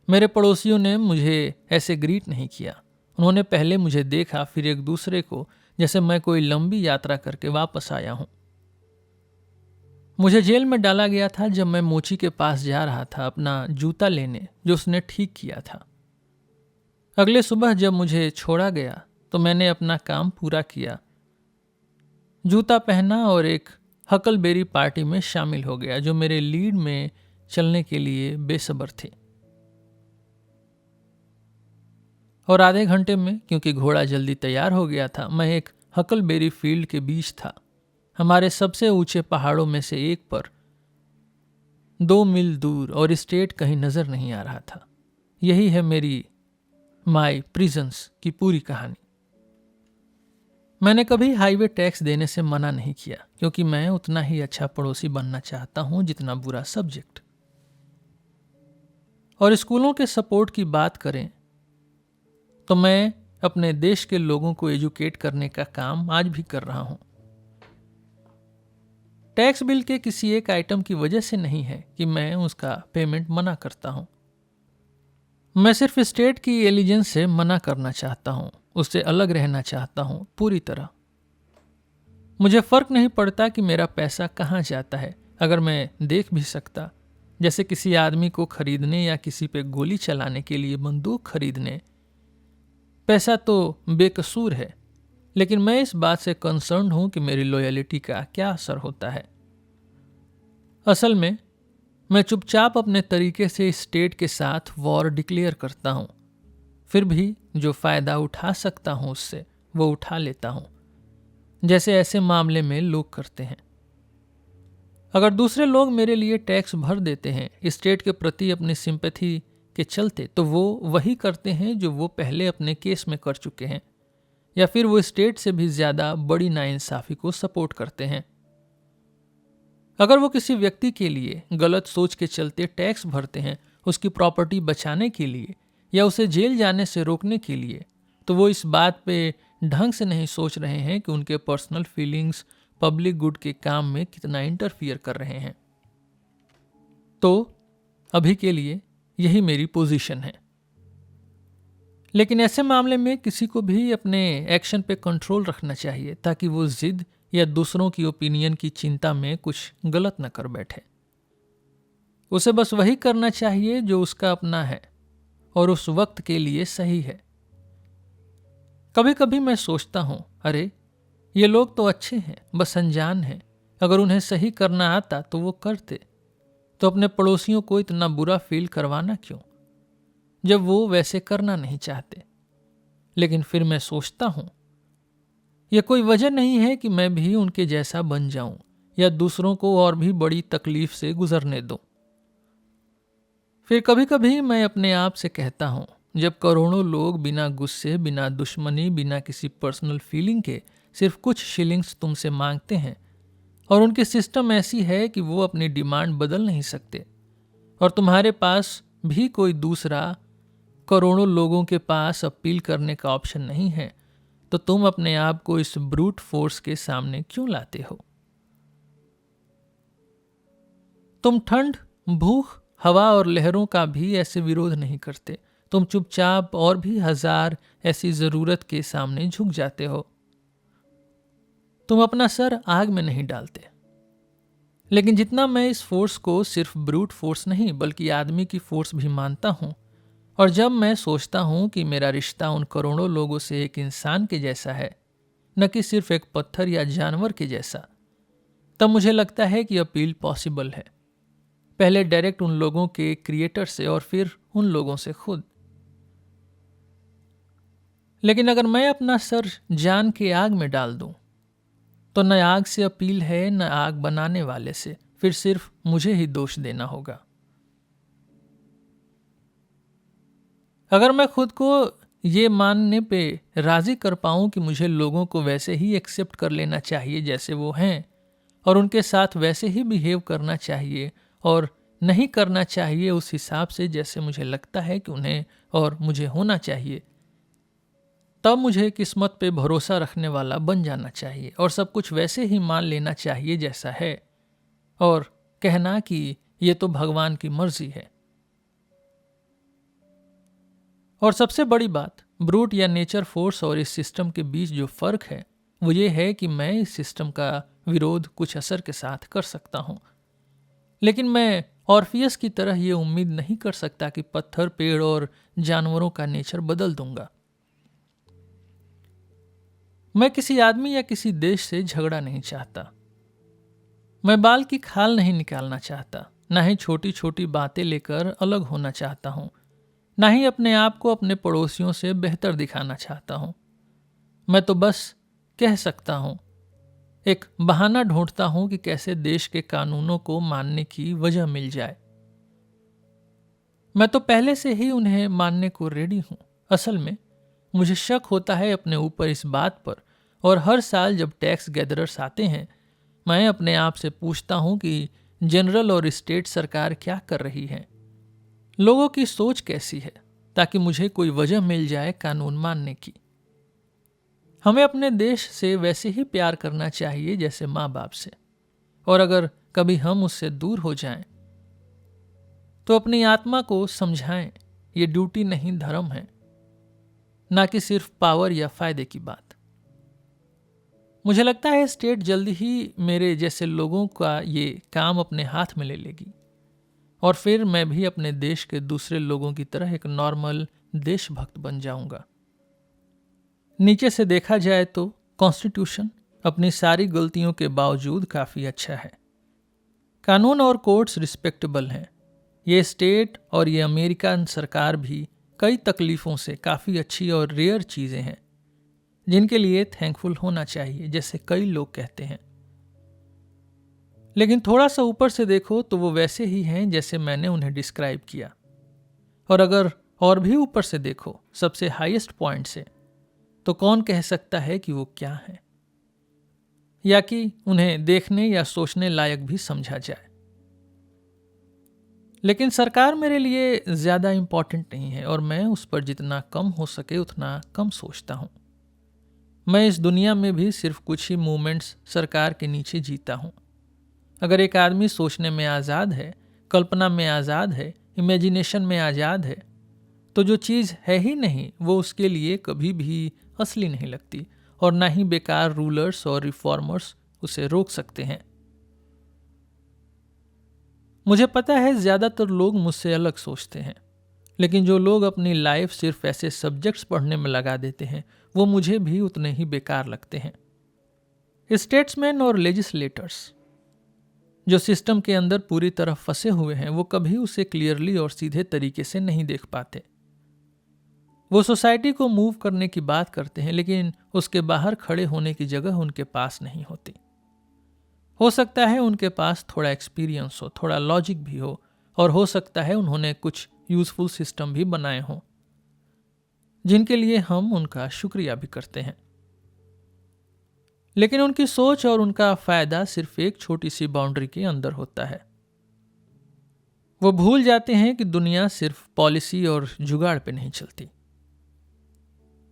मेरे पड़ोसियों ने मुझे ऐसे ग्रीट नहीं किया। उन्होंने पहले मुझे देखा, फिर एक दूसरे को, जैसे मैं कोई लंबी यात्रा करके वापस आया हूं। मुझे जेल में डाला गया था जब मैं मोची के पास जा रहा था अपना जूता लेने, जो उसने ठीक किया था। अगले सुबह जब मुझे छोड़ा गया तो मैंने अपना काम पूरा किया, जूता पहना और एक हकलबेरी पार्टी में शामिल हो गया, जो मेरे लीड में चलने के लिए बेसब्र थे। और आधे घंटे में, क्योंकि घोड़ा जल्दी तैयार हो गया था, मैं एक हकलबेरी फील्ड के बीच था, हमारे सबसे ऊंचे पहाड़ों में से एक पर, 2 मील दूर, और स्टेट कहीं नजर नहीं आ रहा था। यही है मेरी माई प्रिजन्स की पूरी कहानी। मैंने कभी हाईवे टैक्स देने से मना नहीं किया, क्योंकि मैं उतना ही अच्छा पड़ोसी बनना चाहता हूं जितना बुरा सब्जेक्ट। और स्कूलों के सपोर्ट की बात करें तो मैं अपने देश के लोगों को एजुकेट करने का काम आज भी कर रहा हूं। टैक्स बिल के किसी एक आइटम की वजह से नहीं है कि मैं उसका पेमेंट मना करता हूं। मैं सिर्फ स्टेट की एलिजेंस से मना करना चाहता हूं, उससे अलग रहना चाहता हूं पूरी तरह। मुझे फर्क नहीं पड़ता कि मेरा पैसा कहां जाता है, अगर मैं देख भी सकता, जैसे किसी आदमी को खरीदने या किसी पे गोली चलाने के लिए बंदूक खरीदने, पैसा तो बेकसूर है, लेकिन मैं इस बात से कंसर्न हूं कि मेरी लॉयल्टी का क्या असर होता है। असल में मैं चुपचाप अपने तरीके से स्टेट के साथ वॉर डिक्लेयर करता हूं, फिर भी जो फायदा उठा सकता हूं उससे वो उठा लेता हूं, जैसे ऐसे मामले में लोग करते हैं। अगर दूसरे लोग मेरे लिए टैक्स भर देते हैं स्टेट के प्रति अपनी सिंपैथी के चलते, तो वो वही करते हैं जो वो पहले अपने केस में कर चुके हैं, या फिर वो स्टेट से भी ज्यादा बड़ी नाइंसाफी को सपोर्ट करते हैं। अगर वो किसी व्यक्ति के लिए गलत सोच के चलते टैक्स भरते हैं उसकी प्रॉपर्टी बचाने के लिए या उसे जेल जाने से रोकने के लिए, तो वो इस बात पे ढंग से नहीं सोच रहे हैं कि उनके पर्सनल फीलिंग्स पब्लिक गुड के काम में कितना इंटरफियर कर रहे हैं। तो अभी के लिए यही मेरी पोजीशन है। लेकिन ऐसे मामले में किसी को भी अपने एक्शन पे कंट्रोल रखना चाहिए ताकि वो जिद या दूसरों की ओपिनियन की चिंता में कुछ गलत न कर बैठे। उसे बस वही करना चाहिए जो उसका अपना है और उस वक्त के लिए सही है। कभी कभी मैं सोचता हूं, अरे ये लोग तो अच्छे हैं, बस अनजान हैं। अगर उन्हें सही करना आता तो वो करते, तो अपने पड़ोसियों को इतना बुरा फील करवाना क्यों जब वो वैसे करना नहीं चाहते। लेकिन फिर मैं सोचता हूं, यह कोई वजह नहीं है कि मैं भी उनके जैसा बन जाऊं या दूसरों को और भी बड़ी तकलीफ से गुजरने दूं। फिर कभी कभी मैं अपने आप से कहता हूं, जब करोड़ों लोग बिना गुस्से, बिना दुश्मनी, बिना किसी पर्सनल फीलिंग के सिर्फ कुछ शिलिंग्स तुमसे मांगते हैं और उनकी सिस्टम ऐसी है कि वो अपनी डिमांड बदल नहीं सकते, और तुम्हारे पास भी कोई दूसरा करोड़ों लोगों के पास अपील करने का ऑप्शन नहीं है, तो तुम अपने आप को इस ब्रूट फोर्स के सामने क्यों लाते हो? तुम ठंड, भूख, हवा और लहरों का भी ऐसे विरोध नहीं करते। तुम चुपचाप और भी हजार ऐसी जरूरत के सामने झुक जाते हो। तुम अपना सर आग में नहीं डालते। लेकिन जितना मैं इस फोर्स को सिर्फ ब्रूट फोर्स नहीं बल्कि आदमी की फोर्स भी मानता हूं, और जब मैं सोचता हूं कि मेरा रिश्ता उन करोड़ों लोगों से एक इंसान के जैसा है, न कि सिर्फ एक पत्थर या जानवर के जैसा, तब मुझे लगता है कि अपील पॉसिबल है। पहले डायरेक्ट उन लोगों के क्रिएटर से और फिर उन लोगों से खुद। लेकिन अगर मैं अपना सर जान के आग में डाल दूं, तो न आग से अपील है न आग बनाने वाले से, फिर सिर्फ मुझे ही दोष देना होगा। अगर मैं खुद को ये मानने पे राजी कर पाऊं कि मुझे लोगों को वैसे ही एक्सेप्ट कर लेना चाहिए जैसे वो हैं, और उनके साथ वैसे ही बिहेव करना चाहिए और नहीं करना चाहिए उस हिसाब से जैसे मुझे लगता है कि उन्हें और मुझे होना चाहिए, तब मुझे किस्मत पे भरोसा रखने वाला बन जाना चाहिए और सब कुछ वैसे ही मान लेना चाहिए जैसा है, और कहना कि ये तो भगवान की मर्जी है। और सबसे बड़ी बात, ब्रूट या नेचर फोर्स और इस सिस्टम के बीच जो फर्क है वो ये है कि मैं इस सिस्टम का विरोध कुछ असर के साथ कर सकता हूं, लेकिन मैं ऑर्फियस की तरह ये उम्मीद नहीं कर सकता कि पत्थर, पेड़ और जानवरों का नेचर बदल दूंगा। मैं किसी आदमी या किसी देश से झगड़ा नहीं चाहता। मैं बाल की खाल नहीं निकालना चाहता, ना ही छोटी छोटी बातें लेकर अलग होना चाहता हूं, ना ही अपने आप को अपने पड़ोसियों से बेहतर दिखाना चाहता हूं। मैं तो बस कह सकता हूं, एक बहाना ढूंढता हूं कि कैसे देश के कानूनों को मानने की वजह मिल जाए। मैं तो पहले से ही उन्हें मानने को रेडी हूं। असल में मुझे शक होता है अपने ऊपर इस बात पर, और हर साल जब टैक्स गैदरर्स आते हैं मैं अपने आप से पूछता हूं कि जनरल और स्टेट सरकार क्या कर रही है, लोगों की सोच कैसी है, ताकि मुझे कोई वजह मिल जाए कानून मानने की। हमें अपने देश से वैसे ही प्यार करना चाहिए जैसे माँ बाप से, और अगर कभी हम उससे दूर हो जाएं तो अपनी आत्मा को समझाएं ये ड्यूटी नहीं धर्म है, ना कि सिर्फ पावर या फायदे की बात। मुझे लगता है स्टेट जल्दी ही मेरे जैसे लोगों का ये काम अपने हाथ में ले लेगी, और फिर मैं भी अपने देश के दूसरे लोगों की तरह एक नॉर्मल देशभक्त बन जाऊंगा। नीचे से देखा जाए तो कॉन्स्टिट्यूशन अपनी सारी गलतियों के बावजूद काफ़ी अच्छा है। कानून और कोर्ट्स रिस्पेक्टेबल हैं। ये स्टेट और ये अमेरिकन सरकार भी कई तकलीफ़ों से काफ़ी अच्छी और रेयर चीज़ें हैं जिनके लिए थैंकफुल होना चाहिए, जैसे कई लोग कहते हैं। लेकिन थोड़ा सा ऊपर से देखो तो वो वैसे ही हैं जैसे मैंने उन्हें डिस्क्राइब किया। और अगर और भी ऊपर से देखो, सबसे हाईएस्ट पॉइंट से, तो कौन कह सकता है कि वो क्या है, या कि उन्हें देखने या सोचने लायक भी समझा जाए। लेकिन सरकार मेरे लिए ज़्यादा इम्पॉर्टेंट नहीं है और मैं उस पर जितना कम हो सके उतना कम सोचता हूँ। मैं इस दुनिया में भी सिर्फ कुछ ही मोमेंट्स सरकार के नीचे जीता हूँ। अगर एक आदमी सोचने में आज़ाद है, कल्पना में आज़ाद है, इमेजिनेशन में आज़ाद है, तो जो चीज़ है ही नहीं वो उसके लिए कभी भी असली नहीं लगती और ना ही बेकार रूलर्स और रिफॉर्मर्स उसे रोक सकते हैं। मुझे पता है ज़्यादातर लोग मुझसे अलग सोचते हैं, लेकिन जो लोग अपनी लाइफ सिर्फ ऐसे सब्जेक्ट्स पढ़ने में लगा देते हैं वो मुझे भी उतने ही बेकार लगते हैं। स्टेट्समैन और लेजिस्लेटर्स जो सिस्टम के अंदर पूरी तरह फंसे हुए हैं वो कभी उसे क्लियरली और सीधे तरीके से नहीं देख पाते। वो सोसाइटी को मूव करने की बात करते हैं लेकिन उसके बाहर खड़े होने की जगह उनके पास नहीं होती। हो सकता है उनके पास थोड़ा एक्सपीरियंस हो, थोड़ा लॉजिक भी हो, और हो सकता है उन्होंने कुछ यूजफुल सिस्टम भी बनाए हों जिनके लिए हम उनका शुक्रिया भी करते हैं। लेकिन उनकी सोच और उनका फायदा सिर्फ एक छोटी सी बाउंड्री के अंदर होता है। वो भूल जाते हैं कि दुनिया सिर्फ पॉलिसी और जुगाड़ पे नहीं चलती।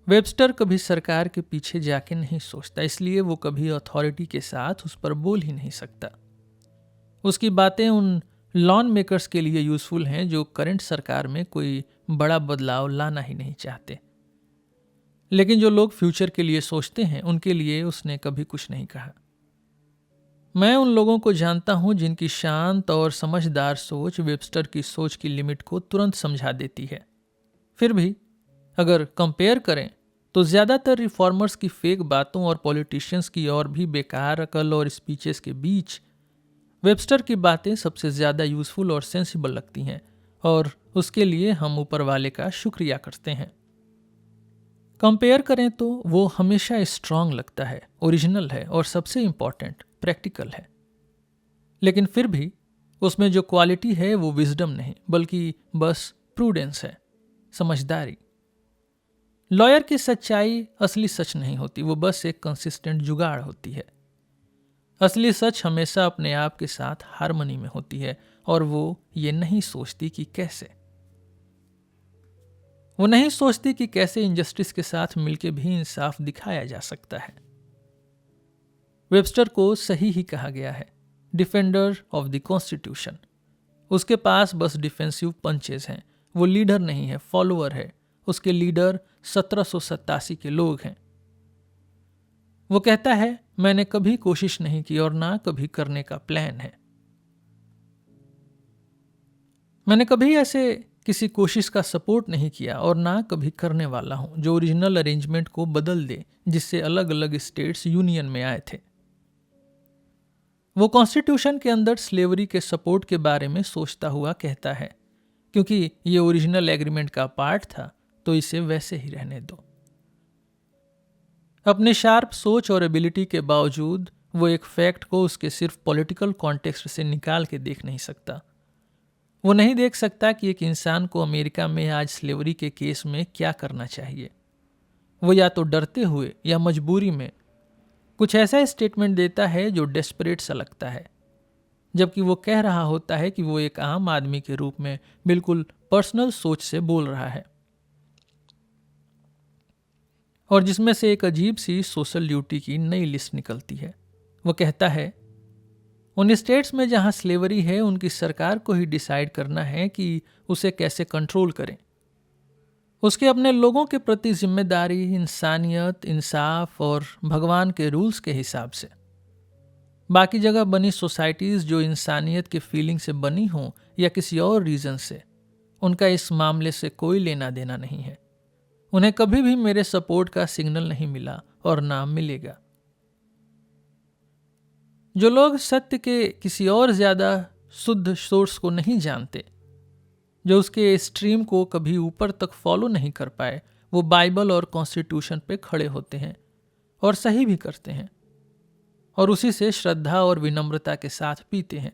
वेबस्टर कभी सरकार के पीछे जाके नहीं सोचता, इसलिए वो कभी अथॉरिटी के साथ उस पर बोल ही नहीं सकता। उसकी बातें उन लॉन मेकर्स के लिए यूजफुल हैं जो करंट सरकार में कोई बड़ा बदलाव लाना ही नहीं चाहते। लेकिन जो लोग फ्यूचर के लिए सोचते हैं उनके लिए उसने कभी कुछ नहीं कहा। मैं उन लोगों को जानता हूं जिनकी शांत और समझदार सोच वेबस्टर की सोच की लिमिट को तुरंत समझा देती है। फिर भी अगर कंपेयर करें तो ज़्यादातर रिफॉर्मर्स की फेक बातों और पॉलिटिशियंस की और भी बेकार अकल और स्पीचेस के बीच वेबस्टर की बातें सबसे ज़्यादा यूजफुल और सेंसिबल लगती हैं, और उसके लिए हम ऊपर वाले का शुक्रिया करते हैं। कंपेयर करें तो वो हमेशा स्ट्रांग लगता है, ओरिजिनल है और सबसे इम्पॉर्टेंट प्रैक्टिकल है। लेकिन फिर भी उसमें जो क्वालिटी है वो विजडम नहीं बल्कि बस प्रूडेंस है, समझदारी। लॉयर की सच्चाई असली सच नहीं होती, वो बस एक कंसिस्टेंट जुगाड़ होती है। असली सच हमेशा अपने आप के साथ हार्मनी में होती है और वो ये नहीं सोचती कि कैसे इनजस्टिस के साथ मिलके भी इंसाफ दिखाया जा सकता है। वेबस्टर को सही ही कहा गया है, डिफेंडर ऑफ द कॉन्स्टिट्यूशन। उसके पास बस डिफेंसिव पंचेस हैं, वो लीडर नहीं है, फॉलोअर है। उसके लीडर 1787 के लोग हैं। वो कहता है मैंने कभी कोशिश नहीं की और ना कभी करने का प्लान है। मैंने कभी ऐसे किसी कोशिश का सपोर्ट नहीं किया और ना कभी करने वाला हूं जो ओरिजिनल अरेंजमेंट को बदल दे जिससे अलग अलग स्टेट्स यूनियन में आए थे। वो कॉन्स्टिट्यूशन के अंदर स्लेवरी के सपोर्ट के बारे में सोचता हुआ कहता है क्योंकि ये ओरिजिनल एग्रीमेंट का पार्ट था तो इसे वैसे ही रहने दो। अपने शार्प सोच और एबिलिटी के बावजूद वो एक फैक्ट को उसके सिर्फ पॉलिटिकल कॉन्टेक्स्ट से निकाल के देख नहीं सकता। वो नहीं देख सकता कि एक इंसान को अमेरिका में आज स्लेवरी के केस में क्या करना चाहिए। वो या तो डरते हुए या मजबूरी में कुछ ऐसा स्टेटमेंट देता है जो डेस्परेट सा लगता है, जबकि वो कह रहा होता है कि वो एक आम आदमी के रूप में बिल्कुल पर्सनल सोच से बोल रहा है, और जिसमें से एक अजीब सी सोशल ड्यूटी की नई लिस्ट निकलती है। वो कहता है उन स्टेट्स में जहां स्लेवरी है उनकी सरकार को ही डिसाइड करना है कि उसे कैसे कंट्रोल करें। उसके अपने लोगों के प्रति जिम्मेदारी, इंसानियत, इंसाफ और भगवान के रूल्स के हिसाब से। बाकी जगह बनी सोसाइटीज़ जो इंसानियत के फीलिंग से बनी हों या किसी और रीज़न से, उनका इस मामले से कोई लेना देना नहीं है। उन्हें कभी भी मेरे सपोर्ट का सिग्नल नहीं मिला और ना मिलेगा। जो लोग सत्य के किसी और ज्यादा शुद्ध सोर्स को नहीं जानते, जो उसके स्ट्रीम को कभी ऊपर तक फॉलो नहीं कर पाए, वो बाइबल और कॉन्स्टिट्यूशन पे खड़े होते हैं और सही भी करते हैं और उसी से श्रद्धा और विनम्रता के साथ पीते हैं।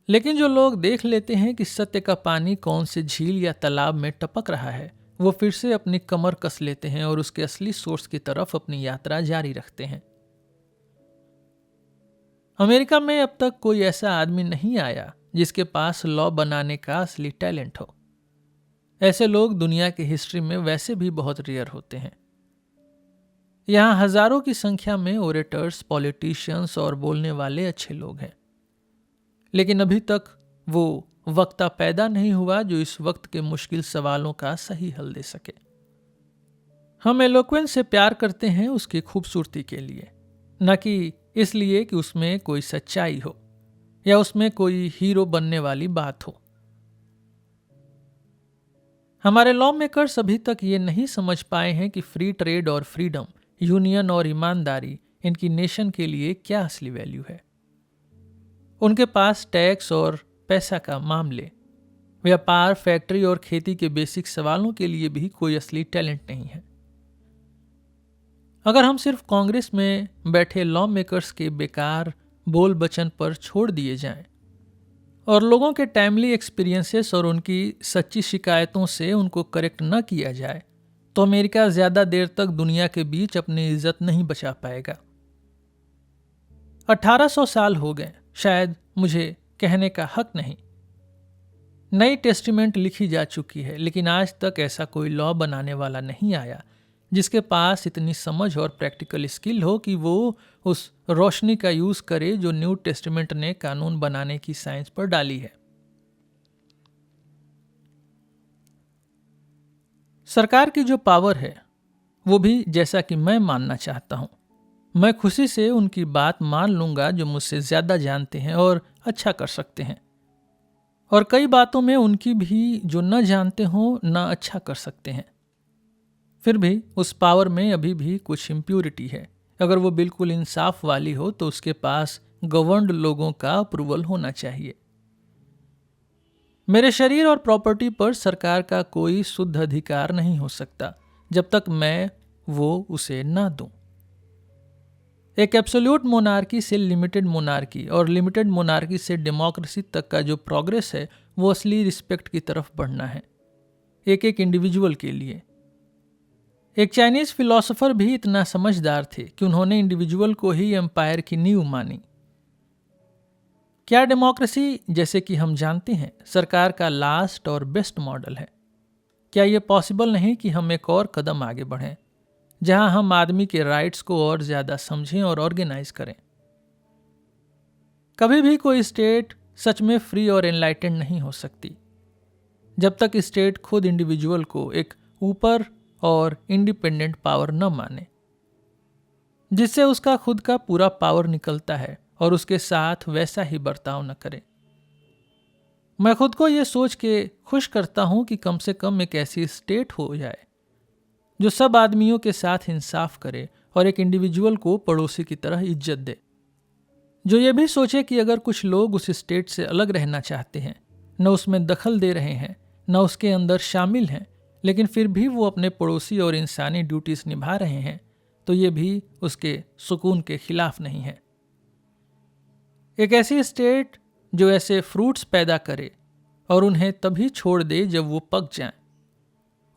लेकिन जो लोग देख लेते हैं कि सत्य का पानी कौन से झील या तालाब में टपक रहा है, वो फिर से अपनी कमर कस लेते हैं और उसके असली सोर्स की तरफ अपनी यात्रा जारी रखते हैं। अमेरिका में अब तक कोई ऐसा आदमी नहीं आया जिसके पास लॉ बनाने का असली टैलेंट हो। ऐसे लोग दुनिया की हिस्ट्री में वैसे भी बहुत रेयर होते हैं। यहाँ हजारों की संख्या में ओरेटर्स, पॉलिटिशियंस और बोलने वाले अच्छे लोग हैं, लेकिन अभी तक वो वक्ता पैदा नहीं हुआ जो इस वक्त के मुश्किल सवालों का सही हल दे सके। हम एलोक्वेंस से प्यार करते हैं उसकी खूबसूरती के लिए, न कि इसलिए कि उसमें कोई सच्चाई हो या उसमें कोई हीरो बनने वाली बात हो। हमारे लॉ मेकर्स अभी तक ये नहीं समझ पाए हैं कि फ्री ट्रेड और फ्रीडम, यूनियन और ईमानदारी इनकी नेशन के लिए क्या असली वैल्यू है। उनके पास टैक्स और पैसा का मामले, व्यापार, फैक्ट्री और खेती के बेसिक सवालों के लिए भी कोई असली टैलेंट नहीं है। अगर हम सिर्फ कांग्रेस में बैठे लॉ मेकर्स के बेकार बोल बचन पर छोड़ दिए जाएं और लोगों के टाइमली एक्सपीरियंसेस और उनकी सच्ची शिकायतों से उनको करेक्ट न किया जाए, तो अमेरिका ज्यादा देर तक दुनिया के बीच अपनी इज्जत नहीं बचा पाएगा। 1800 साल हो गए, शायद मुझे कहने का हक नहीं। नई टेस्टिमेंट लिखी जा चुकी है, लेकिन आज तक ऐसा कोई लॉ बनाने वाला नहीं आया जिसके पास इतनी समझ और प्रैक्टिकल स्किल हो कि वो उस रोशनी का यूज करे जो न्यू टेस्टिमेंट ने कानून बनाने की साइंस पर डाली है। सरकार की जो पावर है वो भी जैसा कि मैं मानना चाहता हूं, मैं खुशी से उनकी बात मान लूंगा जो मुझसे ज्यादा जानते हैं और अच्छा कर सकते हैं, और कई बातों में उनकी भी जो न जानते हो न अच्छा कर सकते हैं। फिर भी उस पावर में अभी भी कुछ इम्प्यूरिटी है। अगर वो बिल्कुल इंसाफ वाली हो तो उसके पास गवर्नड लोगों का अप्रूवल होना चाहिए। मेरे शरीर और प्रॉपर्टी पर सरकार का कोई शुद्ध अधिकार नहीं हो सकता जब तक मैं वो उसे ना दूं। एक एब्सोल्यूट मोनार्की से लिमिटेड मोनार्की और लिमिटेड मोनार्की से डेमोक्रेसी तक का जो प्रोग्रेस है वो असली रिस्पेक्ट की तरफ बढ़ना है, एक एक इंडिविजुअल के लिए। एक चाइनीज फिलोसोफर भी इतना समझदार थे कि उन्होंने इंडिविजुअल को ही एम्पायर की नींव मानी। क्या डेमोक्रेसी, जैसे कि हम जानते हैं, सरकार का लास्ट और बेस्ट मॉडल है? क्या यह पॉसिबल नहीं कि हम एक और कदम आगे बढ़ें, जहां हम आदमी के राइट्स को और ज्यादा समझें और ऑर्गेनाइज करें? कभी भी कोई स्टेट सच में फ्री और एनलाइटेंड नहीं हो सकती जब तक स्टेट खुद इंडिविजुअल को एक ऊपर और इंडिपेंडेंट पावर न माने, जिससे उसका खुद का पूरा पावर निकलता है और उसके साथ वैसा ही बर्ताव न करे। मैं खुद को यह सोच के खुश करता हूं कि कम से कम एक ऐसी स्टेट हो जाए जो सब आदमियों के साथ इंसाफ करे और एक इंडिविजुअल को पड़ोसी की तरह इज्जत दे, जो ये भी सोचे कि अगर कुछ लोग उस स्टेट से अलग रहना चाहते हैं, न उसमें दखल दे रहे हैं, न उसके अंदर शामिल हैं, लेकिन फिर भी वो अपने पड़ोसी और इंसानी ड्यूटीज निभा रहे हैं, तो ये भी उसके सुकून के खिलाफ नहीं है। एक ऐसी स्टेट जो ऐसे फ्रूट्स पैदा करे और उन्हें तभी छोड़ दे जब वो पक जाएं,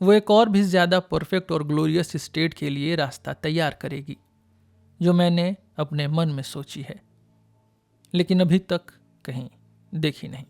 वो एक और भी ज्यादा परफेक्ट और ग्लोरियस स्टेट के लिए रास्ता तैयार करेगी, जो मैंने अपने मन में सोची है, लेकिन अभी तक कहीं देखी नहीं।